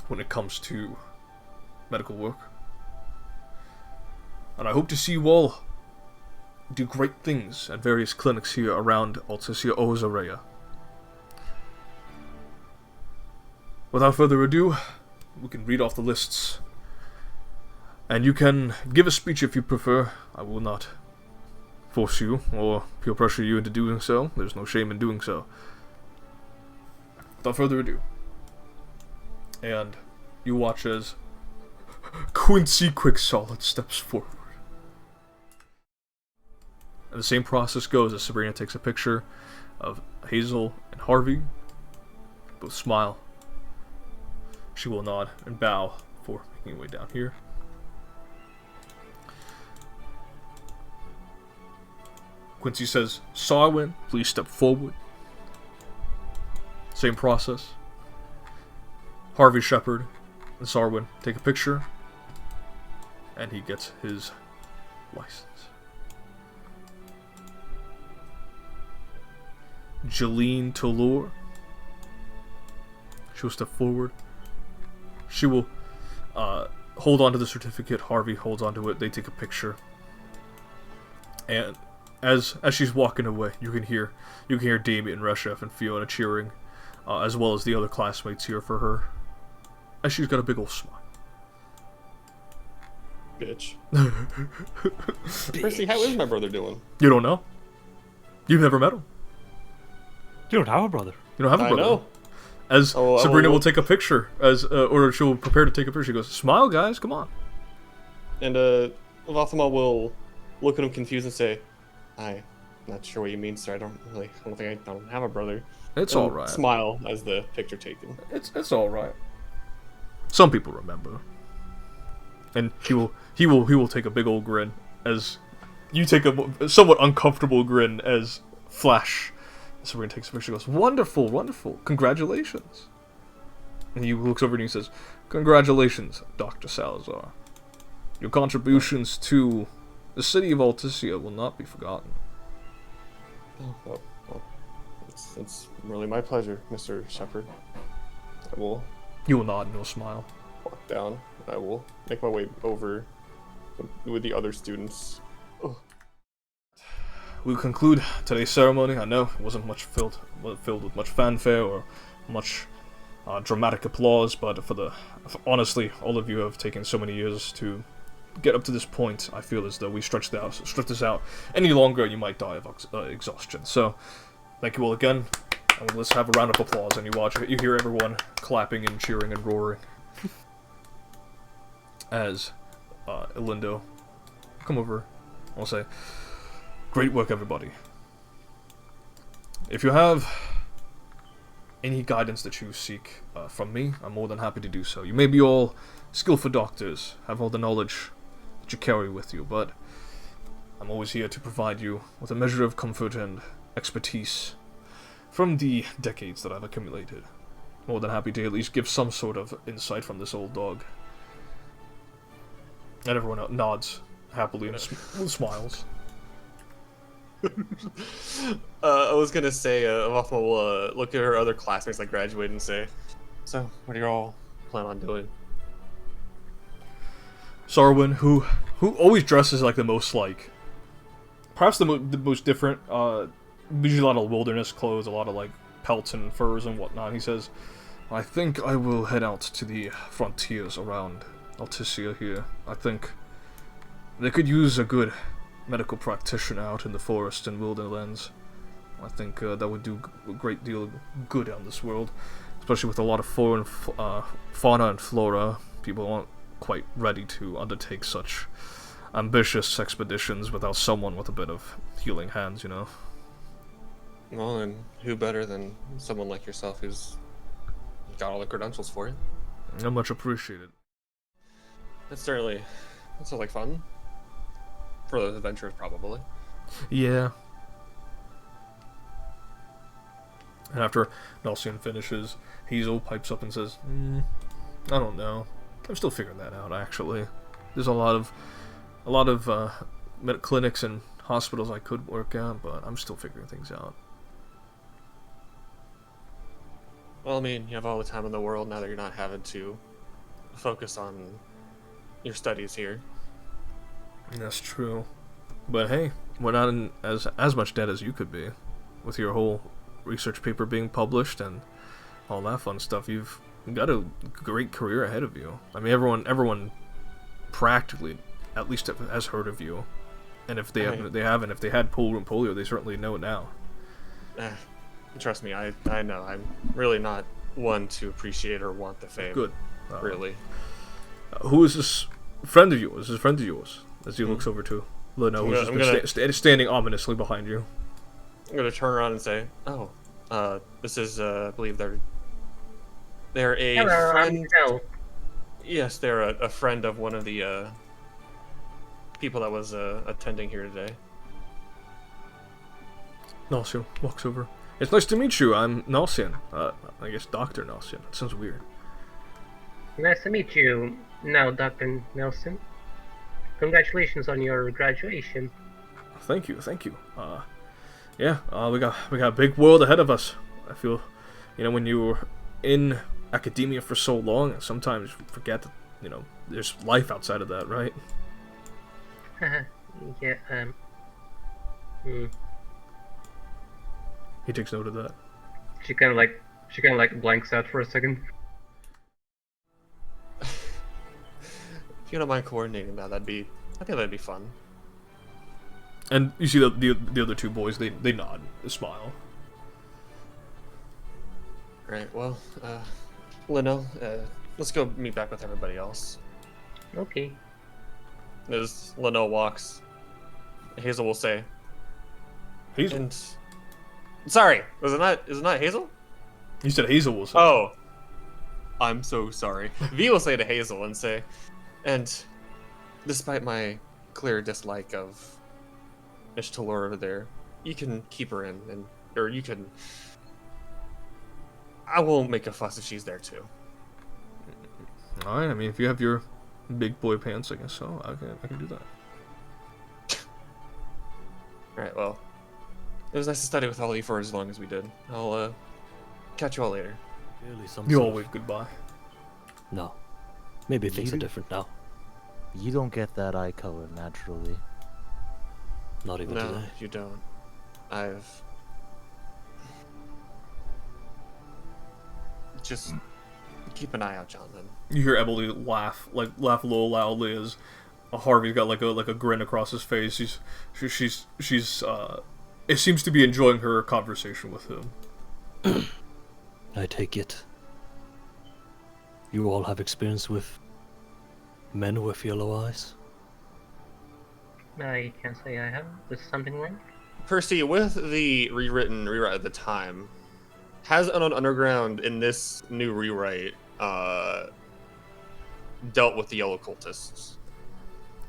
A: when it comes to medical work, and I hope to see you all do great things at various clinics here around Altissia Ozarea. Without further ado, we can read off the lists, and you can give a speech if you prefer. I will not force you or peer pressure you into doing so. There's no shame in doing so. Without further ado, and you watch as Quincy Quicksolid steps forward. And the same process goes as Sabrina takes a picture of Hazel and Harvey. Both smile. She will nod and bow before making her way down here. Quincy says, Sarwin, please step forward. Same process. Harvey Shepard and Sarwin take a picture, and he gets his license. Jeline Tallur. She will step forward. She will hold on to the certificate. Harvey holds onto it. They take a picture. And as she's walking away, you can hear Damien, Reshef, and Fiona cheering, as well as the other classmates here for her. And she's got a big old smile.
C: Bitch. Percy, how is my brother doing?
A: You don't know? You've never met him.
E: You don't have a brother.
A: You don't have a brother.
C: I know.
A: As Sabrina will take a picture, or she'll prepare to take a picture. She goes, "Smile, guys, come on."
C: And Lothama will look at him confused and say, "I'm not sure what you mean, sir. I don't think I don't have a brother."
A: It's
C: And
A: all right.
C: Smile as the picture taken.
A: It's all right. Some people remember, and he will take a big old grin as you take a somewhat uncomfortable grin as Flash. Sabrina takes a picture. Goes, "Wonderful, wonderful, congratulations." And he looks over and he says, "Congratulations, Dr. Salazar. Your contributions to the city of Altissia will not be forgotten."
C: Well, it's really my pleasure, Mr. Shepard.
A: You will nod and you'll smile.
C: Walk down. I will make my way over with the other students. Oh.
A: We'll conclude today's ceremony. I know it wasn't filled with much fanfare or much dramatic applause, but honestly, all of you have taken so many years to get up to this point. I feel as though we stretch this out any longer, you might die of exhaustion. So, thank you all again, and let's have a round of applause. And you hear everyone clapping and cheering and roaring as Elindo come over. I'll say, "Great work, everybody. If you have any guidance that you seek from me, I'm more than happy to do so. You may be all skillful doctors, have all the knowledge that you carry with you, but I'm always here to provide you with a measure of comfort and expertise from the decades that I've accumulated. More than happy to at least give some sort of insight from this old dog." And everyone else nods happily and smiles.
C: I was gonna say, Waffle will look at her other classmates that graduated and say, "So, what do you all plan on doing?"
A: Sarwin, who always dresses like the most like, perhaps the most different. Usually a lot of wilderness clothes, a lot of like pelts and furs and whatnot. He says, "I think I will head out to the frontiers around Alticia here. I think they could use a good medical practitioner out in the forest and wilderness. I think that would do a great deal of good on this world, especially with a lot of foreign fauna and flora. People aren't quite ready to undertake such ambitious expeditions without someone with a bit of healing hands, you know."
C: Well, and who better than someone like yourself who's got all the credentials for it?
A: I much appreciate it.
C: That sounds like fun. For those adventurers, probably.
A: Yeah. And after Nelson finishes, Hazel pipes up and says, "I don't know. I'm still figuring that out, actually. There's a lot of clinics and hospitals I could work at, but I'm still figuring things out."
C: Well, I mean, you have all the time in the world now that you're not having to focus on your studies here.
A: That's true. But hey, we're not in as much debt as you could be. With your whole research paper being published and all that fun stuff, you've got a great career ahead of you. I mean, everyone practically, at least has heard of you. And if they haven't, if they had pool room polio, they certainly know it now.
C: Trust me, I know. I'm really not one to appreciate or want the fame.
A: Good.
C: Really.
A: Who is this friend of yours? Is this friend of yours? As he looks over to Leno, who's just standing ominously behind you.
C: I'm gonna turn around and say, "Oh, this is, I believe they're a
D: Hello,
C: friend."
D: Joe.
C: Yes, they're a friend of one of the people that was attending here today.
A: Nalcian walks over. "It's nice to meet you. I'm Nalcian. I guess Dr. Nalcian. That sounds weird."
D: Nice to meet you, now, Dr. Nelson. Congratulations on your graduation.
A: Thank you. Yeah, we got a big world ahead of us. I feel, when you're in academia for so long, sometimes you forget that, there's life outside of that, right?
D: Yeah,
A: He takes note of that.
D: She kind of like blanks out for a second.
C: If you don't mind coordinating that, I think that'd be fun.
A: And you see the other two boys, they nod, they smile.
C: Right, well, Leno, let's go meet back with everybody else.
D: Okay.
C: As Leno walks, Hazel will say,
A: Hazel?
C: and... Sorry, is it not Hazel?
A: You said Hazel will say.
C: Oh. I'm so sorry. V will say to Hazel and say, and despite my clear dislike of Miss Talor over there, you can keep her in, or you can... I won't make a fuss if she's there too.
A: Alright, I mean, if you have your big boy pants, I guess so. I can do that.
C: Alright, well, it was nice to study with all of you for as long as we did. I'll, catch you all later.
E: Really some
A: You
E: sort
A: all
E: of-
A: wave goodbye.
E: No. Maybe things are
B: You-
E: different now.
B: You don't get that eye color naturally.
E: Not even
C: No,
E: today.
C: you don't. Just keep an eye out, John, then.
A: You hear Emily laugh a little loudly as Harvey's got like a grin across his face. She's it seems to be enjoying her conversation with him.
E: I take it. You all have experience with men with yellow eyes?
D: I can't say I have. Is something wrong?
C: Percy, with the rewrite at the time, has Unknown Underground in this new rewrite dealt with the yellow cultists?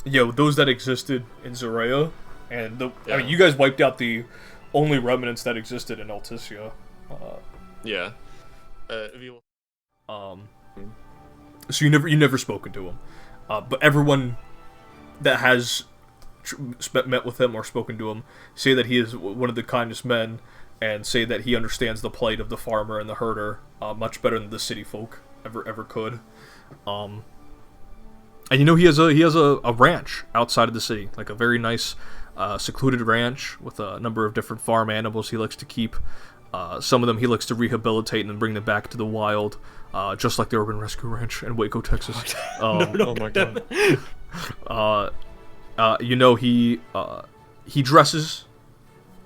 A: Yo, those that existed in Zarea, and I
C: Yeah.
A: mean, you guys wiped out the only remnants that existed in Alticia.
C: Yeah. If you...
A: So you never spoken to him, but everyone that has met with him or spoken to him say that he is one of the kindest men, and say that he understands the plight of the farmer and the herder much better than the city folk ever could. And he has a ranch outside of the city, like a very nice secluded ranch with a number of different farm animals he likes to keep. Some of them he likes to rehabilitate and then bring them back to the wild, just like the Urban Rescue Ranch in Waco, Texas.
C: Oh my god.
A: He dresses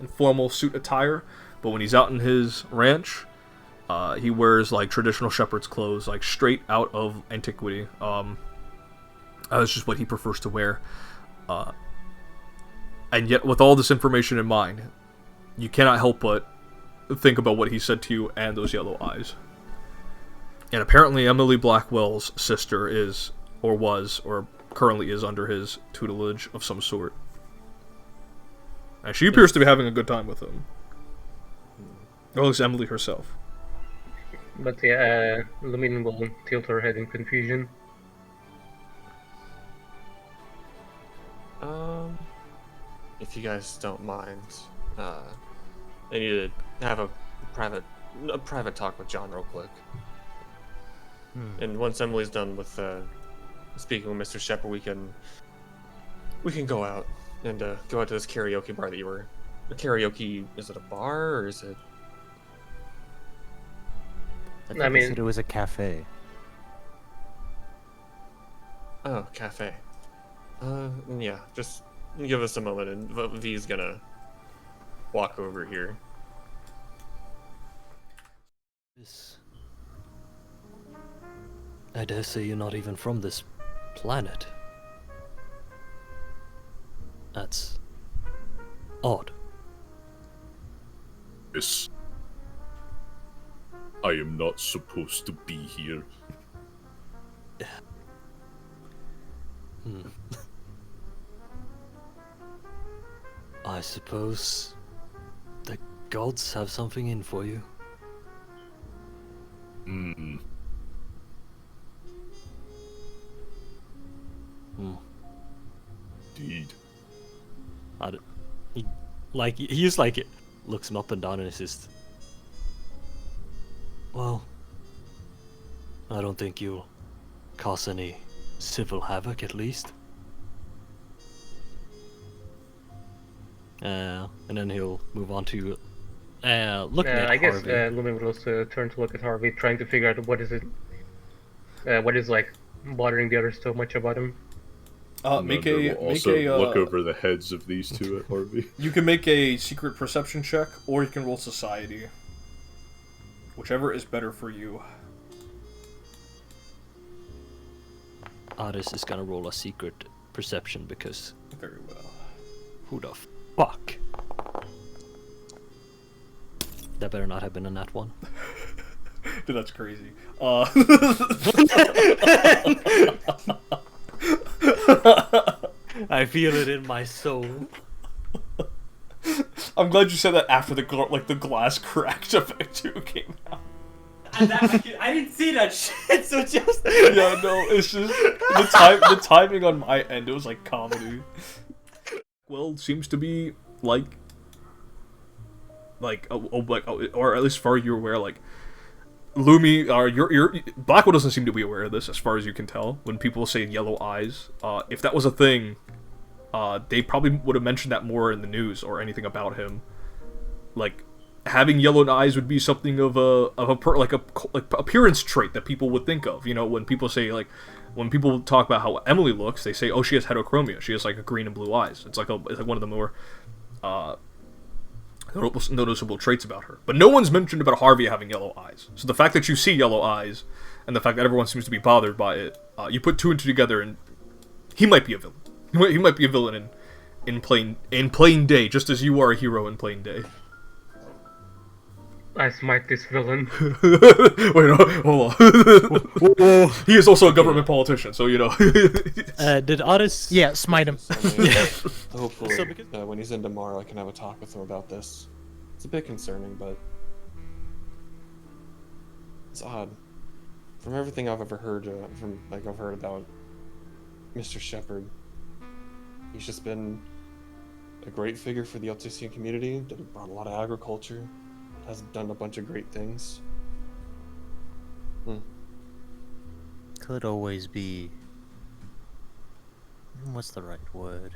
A: in formal suit attire, but when he's out in his ranch, he wears like traditional shepherd's clothes, like straight out of antiquity. That's just what he prefers to wear. And yet, with all this information in mind, you cannot help but think about what he said to you and those yellow eyes. And apparently Emily Blackwell's sister is, or was, or currently is under his tutelage of some sort. And she appears to be having a good time with him. Or at least Emily herself.
D: But yeah, Lumin will tilt her head in confusion.
C: If you guys don't mind, I need to have a private talk with John real quick. And once Emily's done with speaking with Mr. Shepard, we can go out and go out to this karaoke bar that you were. The karaoke, is it a bar or is it?
B: I mean, said it was a cafe.
C: Oh, cafe. Yeah, just give us a moment, and V's gonna walk over here.
E: I dare say you're not even from this planet. That's odd.
F: Yes. I am not supposed to be here.
E: I suppose the gods have something in for you.
F: Indeed.
E: He just like looks him up and down and is just, well, I don't think you'll cause any civil havoc, at least. And then he'll move on to looking at
D: I guess
E: Harvey.
D: Lumin will also turn to look at Harvey, trying to figure out what is like bothering the others so much about him.
A: Make
F: We'll
A: a
F: also look over the heads of these two at Harvey.
A: You can make a secret perception check, or you can roll society. Whichever is better for you.
E: Aris is gonna roll a secret perception because
A: Very well.
E: who the fuck? That better not have been a nat one.
A: Dude, that's crazy.
E: I feel it in my soul.
A: I'm glad you said that after the glass cracked effect 2 came out.
H: I didn't see that shit, so just...
A: Yeah, no, it's just the timing on my end, it was like comedy. Well, seems to be like or at least far you're aware, like Lumi, or your Blackwell doesn't seem to be aware of this, as far as you can tell. When people say yellow eyes, if that was a thing, they probably would have mentioned that more in the news or anything about him. Like, having yellow eyes would be something of a appearance trait that people would think of. You know, when people say, like, when people talk about how Emily looks, they say, oh, she has heterochromia. She has like a green and blue eyes. It's like one of the more noticeable traits about her. But no one's mentioned about Harvey having yellow eyes. So the fact that you see yellow eyes, and the fact that everyone seems to be bothered by it, you put 2 and 2 together, and he might be a villain. He might be a villain in plain day, just as you are a hero in plain day.
D: I smite this villain.
A: Wait, no, hold on. He is also a government politician, so you know.
E: Did Otis?
B: Yeah, smite him.
C: Hopefully, when he's in tomorrow, I can have a talk with him about this. It's a bit concerning, but it's odd. From everything I've ever heard, I've heard about Mr. Shepard, he's just been a great figure for the Altician community. That brought a lot of agriculture. Has done a bunch of great things.
B: Could always be. What's the right word?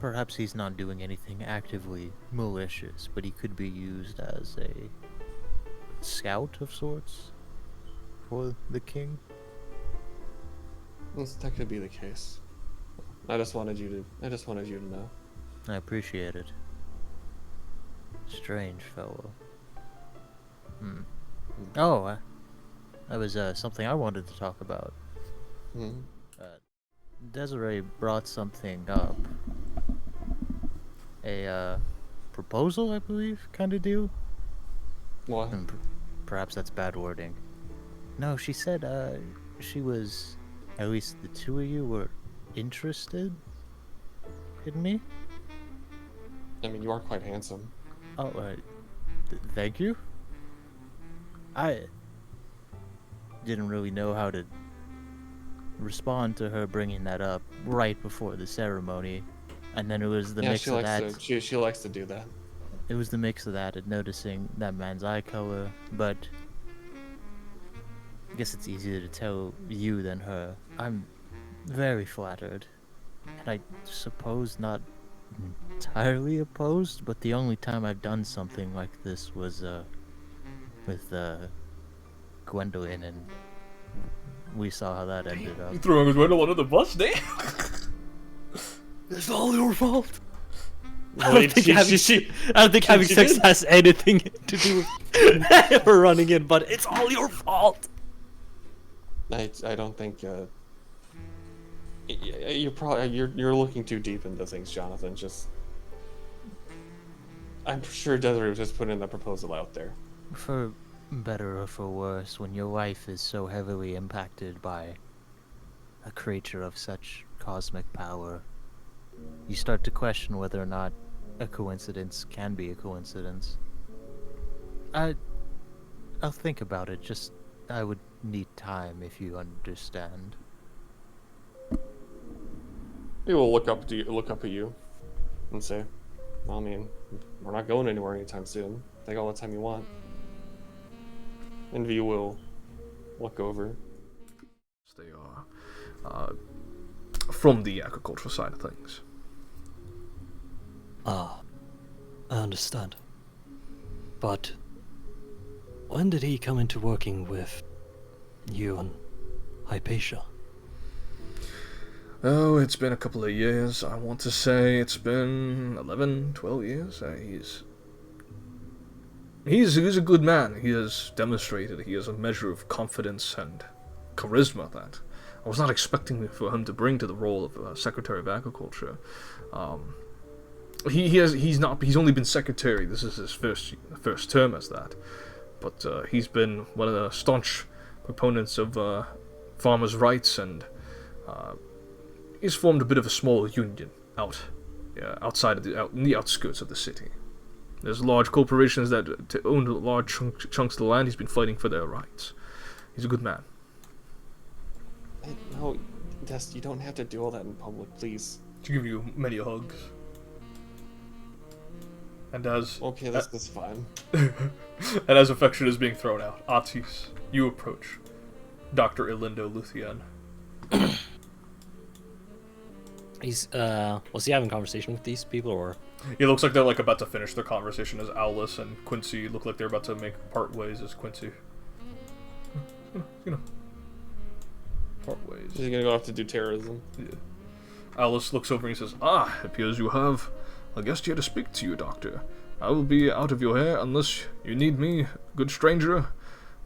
B: Perhaps he's not doing anything actively malicious, but he could be used as a scout of sorts for the king.
C: That could be the case. I just wanted you to know.
B: I appreciate it. Strange fellow. Oh, that was something I wanted to talk about. Desiree brought something up. A proposal, I believe, kind of deal.
C: What?
B: Perhaps that's bad wording. No, she said she was, at least the two of you were interested in me.
C: I mean, you are quite handsome.
B: Oh, thank you. I didn't really know how to respond to her bringing that up right before the ceremony, and then it was the mix of that.
C: She likes to do that.
B: It was the mix of that and noticing that man's eye color, but I guess it's easier to tell you than her. I'm very flattered, and I suppose not entirely opposed, but the only time I've done something like this was with Gwendolyn, and we saw how that ended up.
A: You throwing Gwendolyn under the bus, Dan?
E: It's all your fault. I
C: Wait,
E: don't think having sex has anything to do with her running in, but it's all your fault.
C: I don't think you're looking too deep into things, Jonathan. I'm sure Desiree was just putting the proposal out there.
B: For better or for worse, when your life is so heavily impacted by a creature of such cosmic power, you start to question whether or not a coincidence can be a coincidence. I'll think about it, I would need time, if you understand.
C: He will look up at you and say, well, I mean, we're not going anywhere anytime soon. Take all the time you want. And V will look over.
A: They are from the agricultural side of things.
E: Ah, I understand. But when did he come into working with you and Hypatia?
A: Oh, it's been a couple of years. I want to say it's been 11, 12 years. He's a good man. He has demonstrated he has a measure of confidence and charisma that I was not expecting for him to bring to the role of Secretary of Agriculture. He's only been secretary. This is his first term as that, but he's been one of the staunch proponents of farmers' rights, and he's formed a bit of a small union outside of in the outskirts of the city. There's large corporations that own large chunks of the land. He's been fighting for their rights. He's a good man.
C: No, Des, you don't have to do all that in public, please.
A: To give you many hugs. And as
C: okay, that's fine.
A: And as affection is being thrown out, Atis, you approach Dr. Ilindo Luthien.
E: Was he having a conversation with these people, or?
A: It looks like they're about to finish their conversation as Alice and Quincy look like they're about to part ways as Quincy. Part ways.
C: He's gonna go off to do terrorism.
A: Yeah. Alice looks over and says, it appears you have a guest here to speak to you, Doctor. I will be out of your hair unless you need me, good stranger.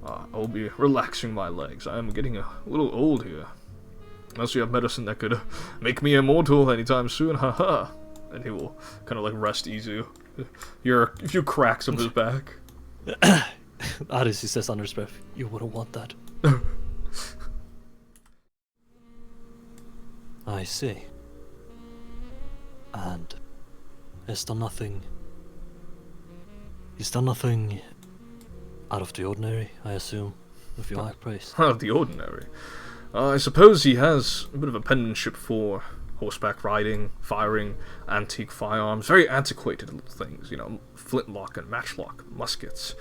A: I will be relaxing my legs. I am getting a little old here. Unless you have medicine that could make me immortal anytime soon, haha. And he will kind of rest easy. Hear a few cracks of his back.
E: Odyssey says under his breath, you wouldn't want that. I see. And he's done nothing out of the ordinary, I assume, with your high praise.
A: Out of the ordinary. I suppose he has a bit of a penmanship for horseback riding, firing, antique firearms, very antiquated little things, flintlock and matchlock, muskets,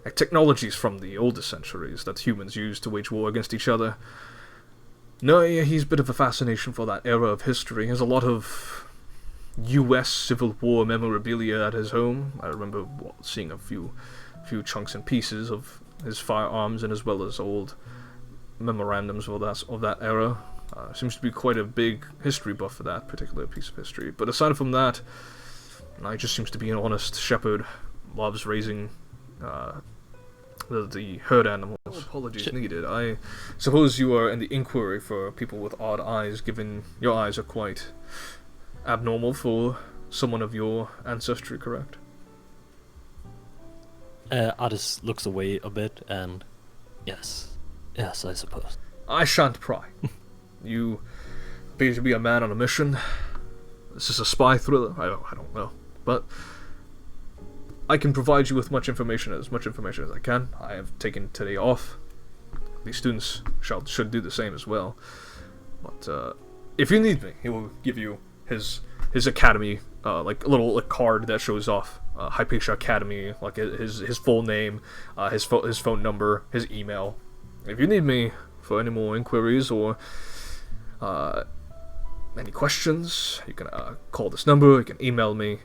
A: like technologies from the older centuries that humans used to wage war against each other. No, yeah, he's a bit of a fascination for that era of history. He has a lot of U.S. Civil War memorabilia at his home. I remember seeing a few chunks and pieces of his firearms, and as well as old memorandums of that era. Seems to be quite a big history buff for that particular piece of history. But aside from that, he just seems to be an honest shepherd. Loves raising the herd animals. No apologies needed. I suppose you are in the inquiry for people with odd eyes, given your eyes are quite abnormal for someone of your ancestry, correct?
E: Addis looks away a bit, and yes, I suppose.
A: I shan't pry. You appear to be a man on a mission. This is a spy thriller. I don't know, but I can provide you with as much information as I can. I have taken today off. The students should do the same as well. But if you need me, he will give you his academy, like a little card that shows off Hypatia Academy, like his full name, his phone number, his email. If you need me for any more inquiries or any questions, you can call this number. You can email me.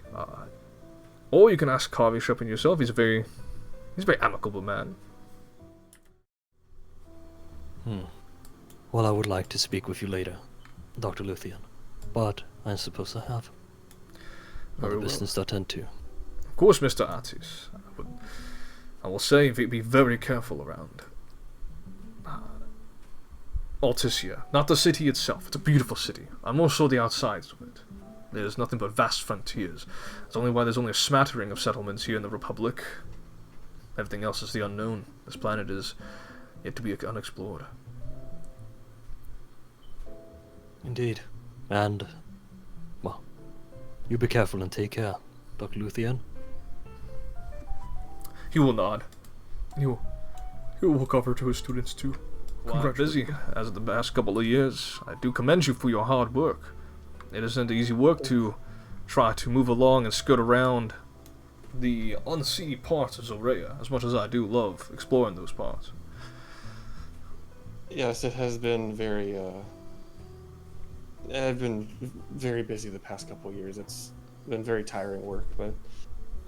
A: Or you can ask Harvey Shepard yourself. He's a very amicable man.
E: Well, I would like to speak with you later, Dr. Luthien. But I suppose I have other business to attend to.
A: Of course, Mr. Artis. I will say, be very careful around Alticia. Not the city itself. It's a beautiful city. I'm more so the outsides of it. There's nothing but vast frontiers. That's only why there's only a smattering of settlements here in the Republic. Everything else is the unknown. This planet is yet to be unexplored.
E: Indeed. And, well, you be careful and take care, Dr. Luthien.
A: He will nod. He will walk over to his students too. Quite busy, as of the past couple of years. I do commend you for your hard work. It isn't easy work to try to move along and skirt around the unseen parts of Zorea, as much as I do love exploring those parts.
C: Yes, it has been very, I've been very busy the past couple of years. It's been very tiring work, but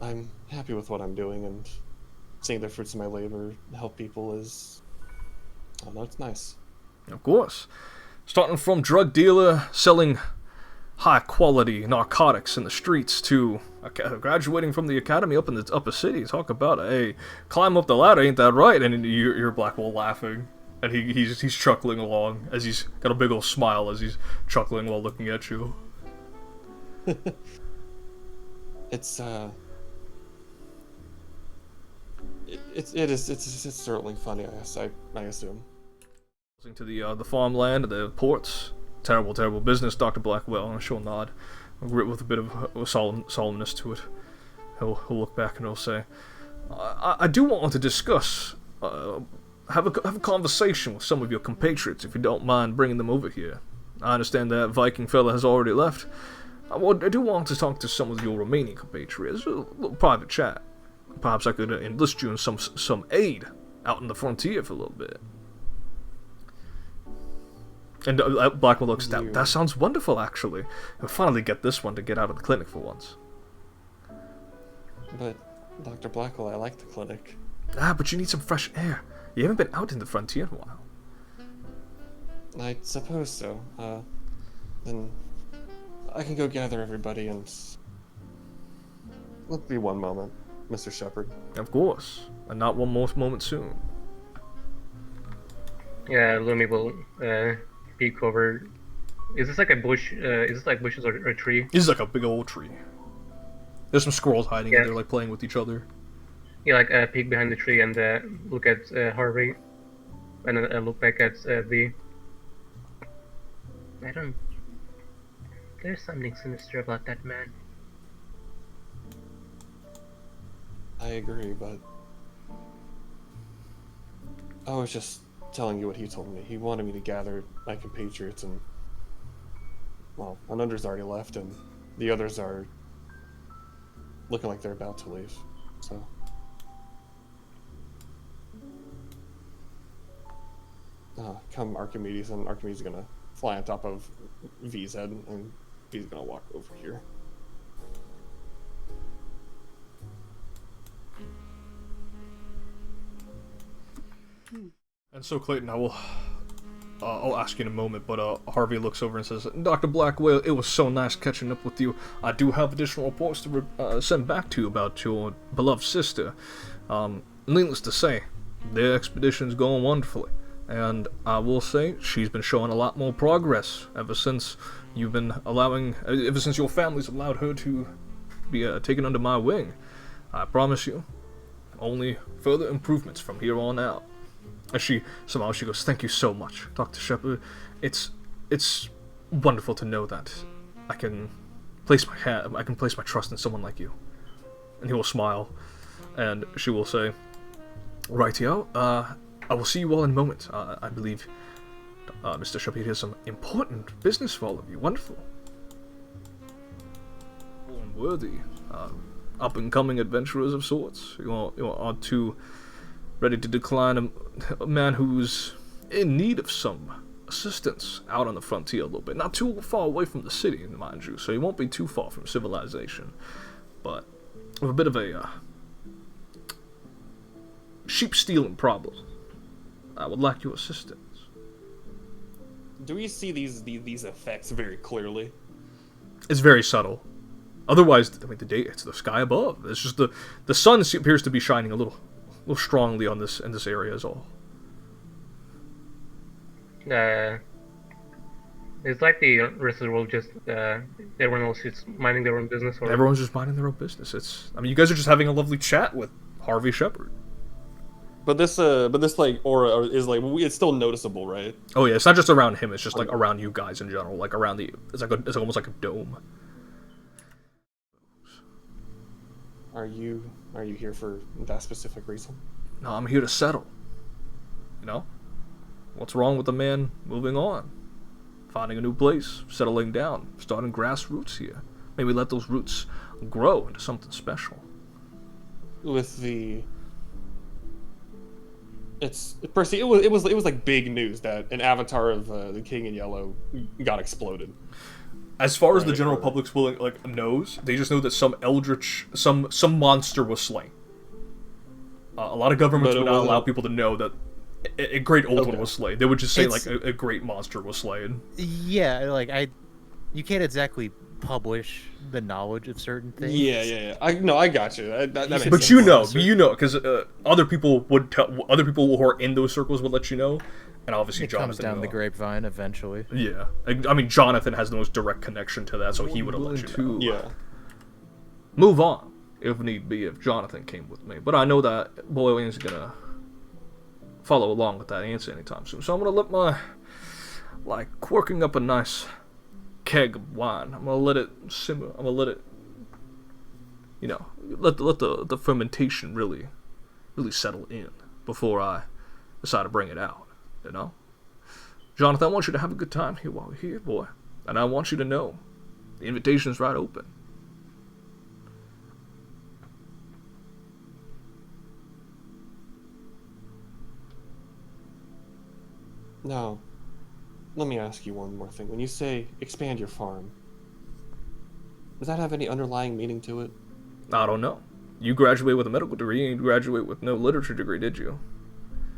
C: I'm happy with what I'm doing, and seeing the fruits of my labor help people is, oh no, it's nice.
A: Of course. Starting from drug dealer, selling high-quality narcotics in the streets, to graduating from the academy up in the upper city. Talk about it. Hey, climb up the ladder, ain't that right? And you're Blackwell laughing. And he's chuckling along as he's got a big old smile as he's chuckling while looking at you.
C: It's certainly funny. I assume.
A: To the farmland, the ports, terrible business. Dr. Blackwell, and she'll nod, with a bit of solemnness to it. He'll look back and he'll say, "I do want to discuss." Have a conversation with some of your compatriots, if you don't mind bringing them over here. I understand that Viking fella has already left. I do want to talk to some of your remaining compatriots. A little private chat. Perhaps I could enlist you in some aid out in the frontier for a little bit. And Blackwell looks, that sounds wonderful, actually. We'll finally get this one to get out of the clinic for once.
C: But, Dr. Blackwell, I like the clinic.
A: But you need some fresh air. You haven't been out in the frontier in a while.
C: I suppose so. Then I can go gather everybody and... Let's be one moment, Mr. Shepard.
A: Of course. And not one more moment soon.
D: Yeah, Lumi will peek over. Is this like a bush? Is this like bushes or a tree?
A: This is like a big old tree. There's some squirrels hiding in there, like playing with each other.
D: Yeah, like peek behind the tree and look at Harvey, and then look back at V. I don't. There's something sinister about that man.
C: I agree, but I was just telling you what he told me. He wanted me to gather my compatriots and Well, another's already left, and the others are looking like they're about to leave. So. Come Archimedes, and Archimedes is gonna fly on top of V's head, and V's gonna walk over here.
A: And so, Clayton, I'll ask you in a moment, but Harvey looks over and says, Dr. Blackwell, it was so nice catching up with you. I do have additional reports to send back to you about your beloved sister. Needless to say, their expedition's going wonderfully. And I will say, she's been showing a lot more progress ever since your family's allowed her to be taken under my wing. I promise you, only further improvements from here on out. And she goes, thank you so much, Dr. Shepard. It's wonderful to know that I can place my trust in someone like you. And he will smile, and she will say, rightio, I will see you all in a moment. I believe Mr. Shepard has some important business for all of you. Wonderful. Worthy, up-and-coming adventurers of sorts. You are too ready to decline a man who's in need of some assistance out on the frontier a little bit. Not too far away from the city, mind you, so he won't be too far from civilization. But with a bit of a sheep stealing problem, I would like your assistance.
C: Do we see these effects very clearly?
A: It's very subtle. Otherwise, I mean, it's the sky above. It's just the sun appears to be shining a little strongly in this area is all.
D: It's like the rest of the world just everyone else is minding their own business. Or
A: everyone's just minding their own business. You guys are just having a lovely chat with Harvey Shepard.
C: But this like aura is like it's still noticeable, right?
A: Oh yeah, it's not just around him. It's just like around you guys in general, like around it's almost like a dome.
C: Are you here for that specific reason?
A: No, I'm here to settle. You know? What's wrong with the man moving on? Finding a new place, settling down, starting grassroots here. Maybe let those roots grow into something special.
C: With Percy, it was like big news that an avatar of the King in Yellow got exploded.
A: As far as the general public's knows, they just know that some eldritch, some monster was slain. A lot of governments would not allow people to know that a great old one was slain. They would just say a great monster was slain.
B: Yeah, you can't exactly publish the knowledge of certain things.
C: Yeah. I got you. That makes sense.
A: But you know, because other people who are in those circles would let you know. And obviously, Jonathan
B: comes down the grapevine eventually.
A: Yeah, Jonathan has the most direct connection to that, so he would have let you know.
C: Yeah.
A: Move on, if need be, if Jonathan came with me. But I know that Boyle ain't gonna follow along with that answer anytime soon. So I'm gonna let my quirking up a nice keg of wine. I'm gonna let it simmer. I'm gonna let it, let the fermentation really settle in before I decide to bring it out. You know? Jonathan, I want you to have a good time here while we're here, boy. And I want you to know, the invitation's right open.
C: Now, let me ask you one more thing. When you say expand your farm, does that have any underlying meaning to it?
A: I don't know. You graduated with a medical degree and you graduate with no literature degree, did you?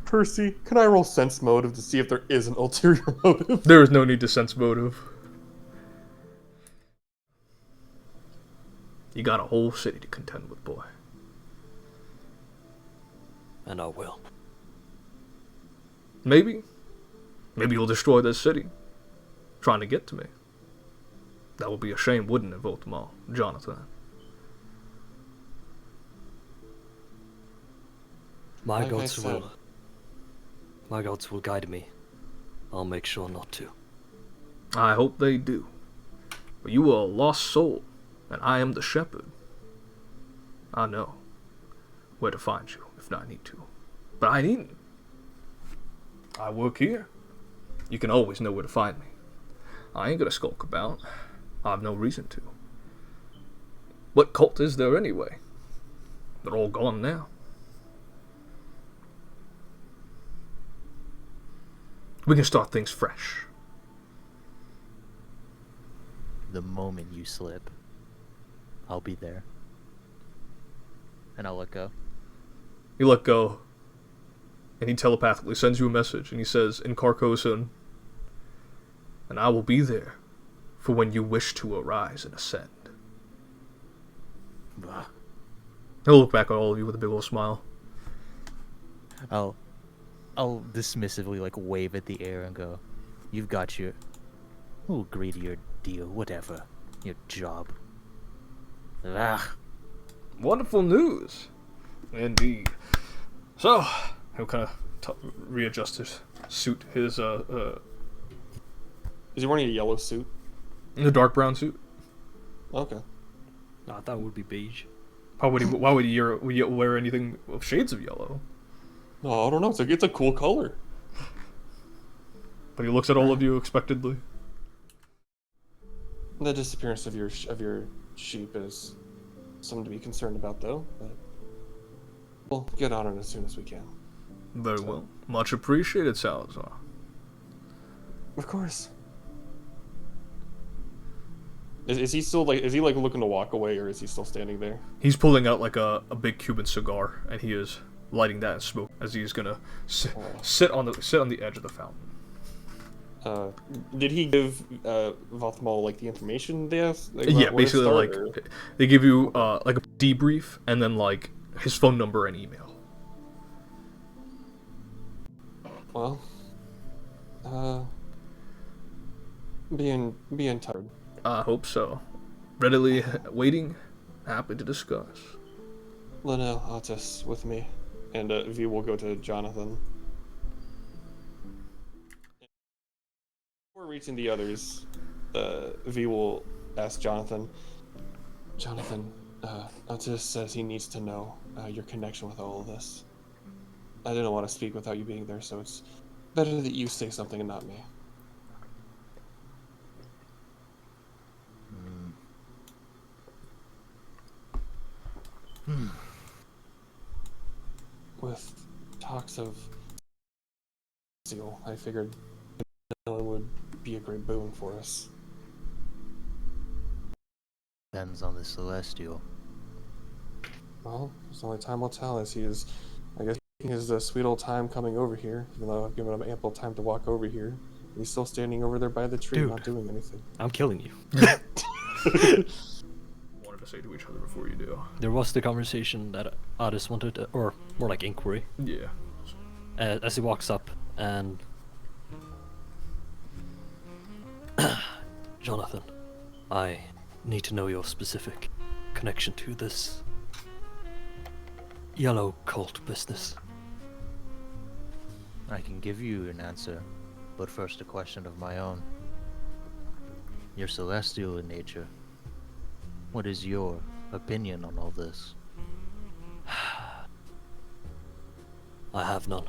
C: Percy, can I roll sense motive to see if there is an ulterior motive?
A: There is no need to sense motive. You got a whole city to contend with, boy.
E: And I will.
A: Maybe you'll destroy this city, trying to get to me. That would be a shame, wouldn't it, Voldemort, Jonathan?
E: My
C: Like I
E: gods
C: said.
E: My gods will guide me. I'll make sure not to.
A: I hope they do. But you are a lost soul, and I am the shepherd. I know where to find you if I need to. But I needn't. I work here. You can always know where to find me. I ain't gonna skulk about. I've no reason to. What cult is there anyway? They're all gone now. We can start things fresh.
B: The moment you slip, I'll be there. And I'll let go.
A: You let go, and he telepathically sends you a message, and he says, in Carcosan, and I will be there for when you wish to arise and ascend.
B: Bah.
A: He'll look back at all of you with a big old smile.
B: I'll dismissively like wave at the air and go, "You've got your. We'll agree to your deal, whatever. Your job." Ah.
A: Wonderful news. Indeed. So, he'll kind of readjust his suit, his,
C: Is he wearing a yellow suit?
A: the dark brown suit.
C: Okay.
E: No, that would be beige.
A: Why would he wear anything of shades of yellow?
C: No, I don't know. It's a cool color.
A: But he looks at all of you expectantly.
C: The disappearance of your sheep is something to be concerned about, though. But we'll get on it as soon as we can.
A: Very well. Much appreciated, Salazar.
C: Of course. Is he still like? Is he like looking to walk away, or is he still standing there?
A: He's pulling out like a big Cuban cigar, and he is lighting that and smoke as he's gonna sit on the edge of the fountain.
C: Did he give Vothmal like the information they asked? Like,
A: Yeah,
C: where to
A: basically
C: start,
A: like
C: or?
A: they give you like a debrief and then like his phone number and email.
C: Well, be in touch.
A: I hope so. Readily waiting, happy to discuss.
C: Linnell, Otis with me, and V will go to Jonathan. Before reaching the others, V will ask Jonathan. Jonathan, Otis says he needs to know your connection with all of this. I didn't want to speak without you being there, so it's better that you say something and not me. With talks of Seal, I figured it would be a great boon for us.
B: Depends on the Celestial.
C: Well, it's only time will tell, as he is, I guess, taking his sweet old time coming over here, even though I've given him ample time to walk over here. He's still standing over there by the tree,
E: Dude.
C: not doing anything.
E: I'm killing you.
A: Wanted to say to each other before you do.
E: There was the conversation that Otis wanted, or more like inquiry,
A: Yeah.
E: as he walks up and... Jonathan, I need to know your specific connection to this yellow cult business.
B: I can give you an answer, but first a question of my own. You're celestial in nature. What is your opinion on all this?
E: I have none.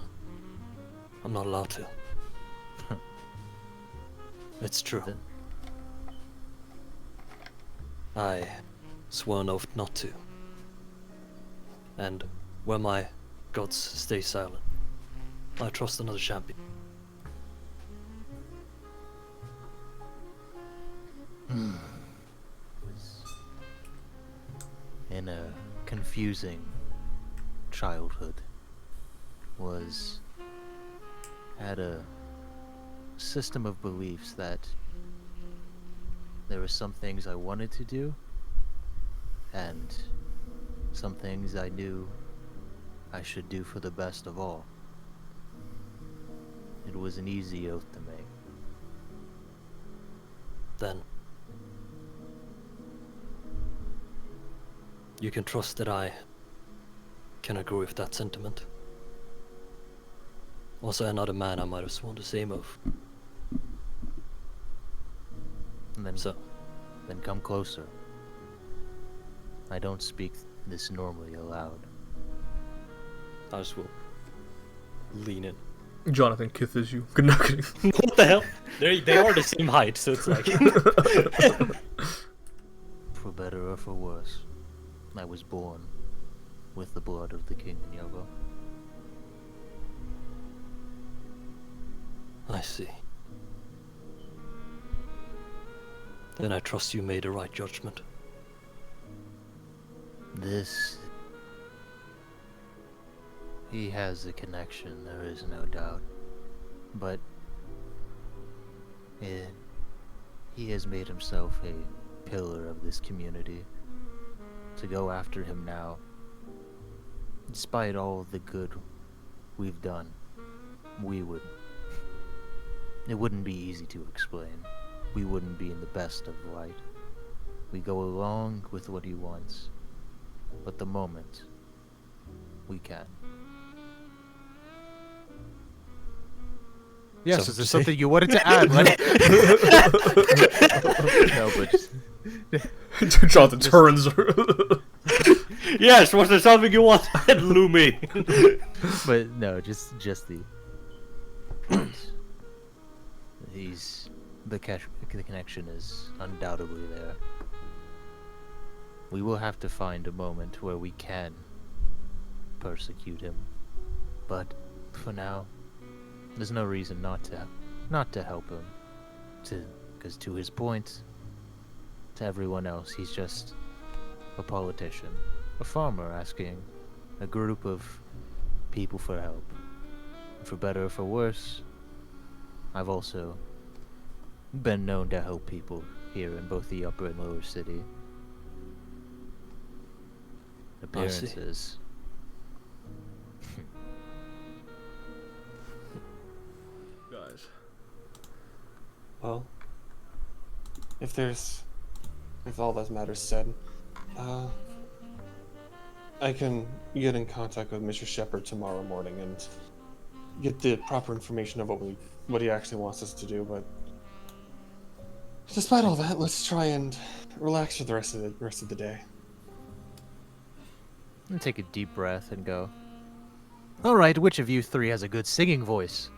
E: I'm not allowed to. It's true.
B: Then-
E: I swore an oath not to. And where my gods stay silent, I trust another champion.
B: In a confusing childhood, had a system of beliefs that there were some things I wanted to do, and some things I knew I should do for the best of all. It was an easy oath to make.
E: Then you can trust that I can agree with that sentiment. Also, another man I might have sworn the same oath.
B: And then,
E: So,
B: then come closer. I don't speak this normally aloud.
E: I just will lean in.
A: Jonathan kisses you. Good night.
E: What the hell? They are the same height, so it's like.
B: For better or for worse, I was born with the blood of the King Yogo.
E: I see. Then I trust you made the right judgment.
B: This... He has a connection, there is no doubt. But... he has made himself a pillar of this community. To go after him now, despite all the good we've done, it wouldn't be easy to explain. We wouldn't be in the best of light. We go along with what he wants, but the moment, we can. Yes,
E: So
B: is there
E: to say-
B: something you wanted to add, right? No, but
A: Jonathan turns.
E: Yes, was there something you wanted, Lumi?
B: but no, just the the connection is undoubtedly there. We will have to find a moment where we can persecute him, but for now, there's no reason not to help him. Because to his point, to everyone else, he's just a politician, a farmer asking a group of people for help. For better or for worse, I've also been known to help people here in both the upper and lower city.
E: I see.
B: Appearances.
A: Guys.
C: Well, if all that matters said, I can get in contact with Mr. Shepard tomorrow morning and get the proper information of what he actually wants us to do. But despite all that, let's try and relax for the rest of the day.
B: And take a deep breath and go. Alright, which of you three has a good singing voice?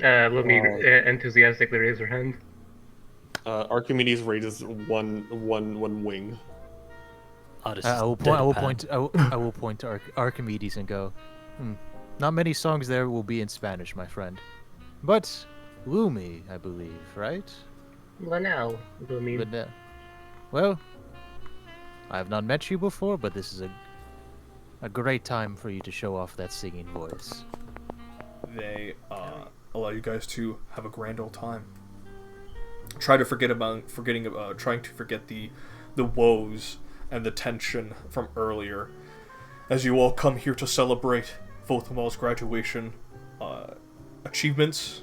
D: Let me enthusiastically raise her hand.
C: Archimedes raises one wing.
B: I will point to Archimedes and go, not many songs there will be in Spanish, my friend. But Lumi, I believe, right?
D: Lanel, Lumi.
B: But, well, I have not met you before, but this is a great time for you to show off that singing voice.
A: They allow you guys to have a grand old time. Trying to forget the woes and the tension from earlier, as you all come here to celebrate Vothamal's graduation achievements,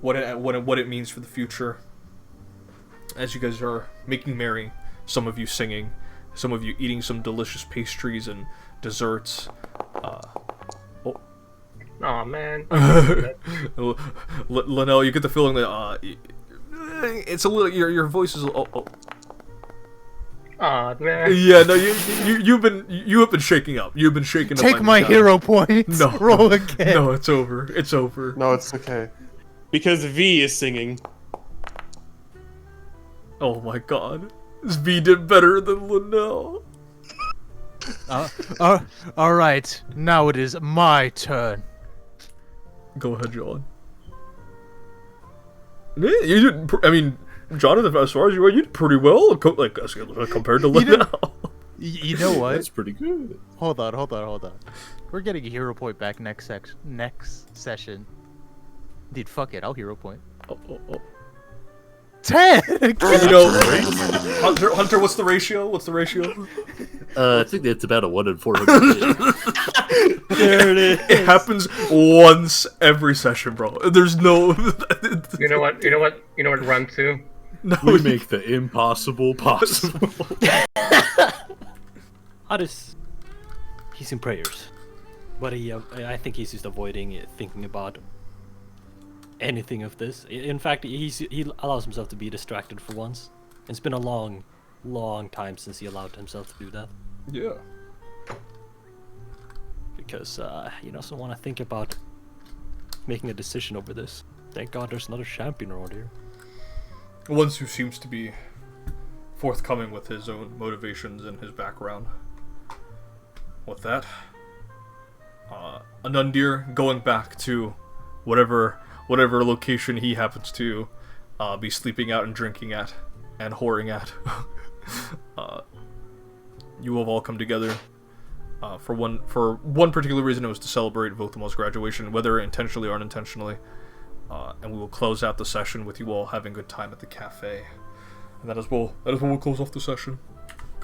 A: what it means for the future. As you guys are making merry, some of you singing, some of you eating some delicious pastries and desserts.
D: Aw, man.
A: Linnell, you get the feeling that it's a little your voice is
D: Aw, man.
A: yeah, no, you have been shaking up. You've been shaking up.
B: Take my hero point.
A: No,
B: Roll again.
A: No, it's over. It's over.
C: No, it's okay. Because V is singing.
A: Oh my god. This V did better than Linnell.
B: Alright, now it is my turn.
A: Go ahead, John. Yeah, you did. I mean, Jonathan, as far as you did pretty well, compared to Linnell.
B: You know what?
F: That's pretty good.
B: Hold on. We're getting a hero point back next session. Dude, fuck it, I'll hero point.
A: Oh.
B: 10!
A: You know, Hunter, what's the ratio?
F: I think it's about a 1 in 400.
E: There it is.
A: It happens once every session, bro. There's no.
D: You know what? Run to.
A: No,
F: We make the impossible possible.
E: He's in prayers, but I think he's just avoiding thinking about anything of this. In fact, he allows himself to be distracted for once. It's been a long time since he allowed himself to do that.
A: Yeah.
E: Because he doesn't want to think about making a decision over this. Thank God there's another champion around here.
A: One who seems to be forthcoming with his own motivations and his background. With that, Anundir going back to whatever location he happens to be sleeping out and drinking at and whoring at. You have all come together for one particular reason. It was to celebrate Vothamal's graduation, whether intentionally or unintentionally. And we will close out the session with you all having a good time at the cafe. And that is when we'll close off the session.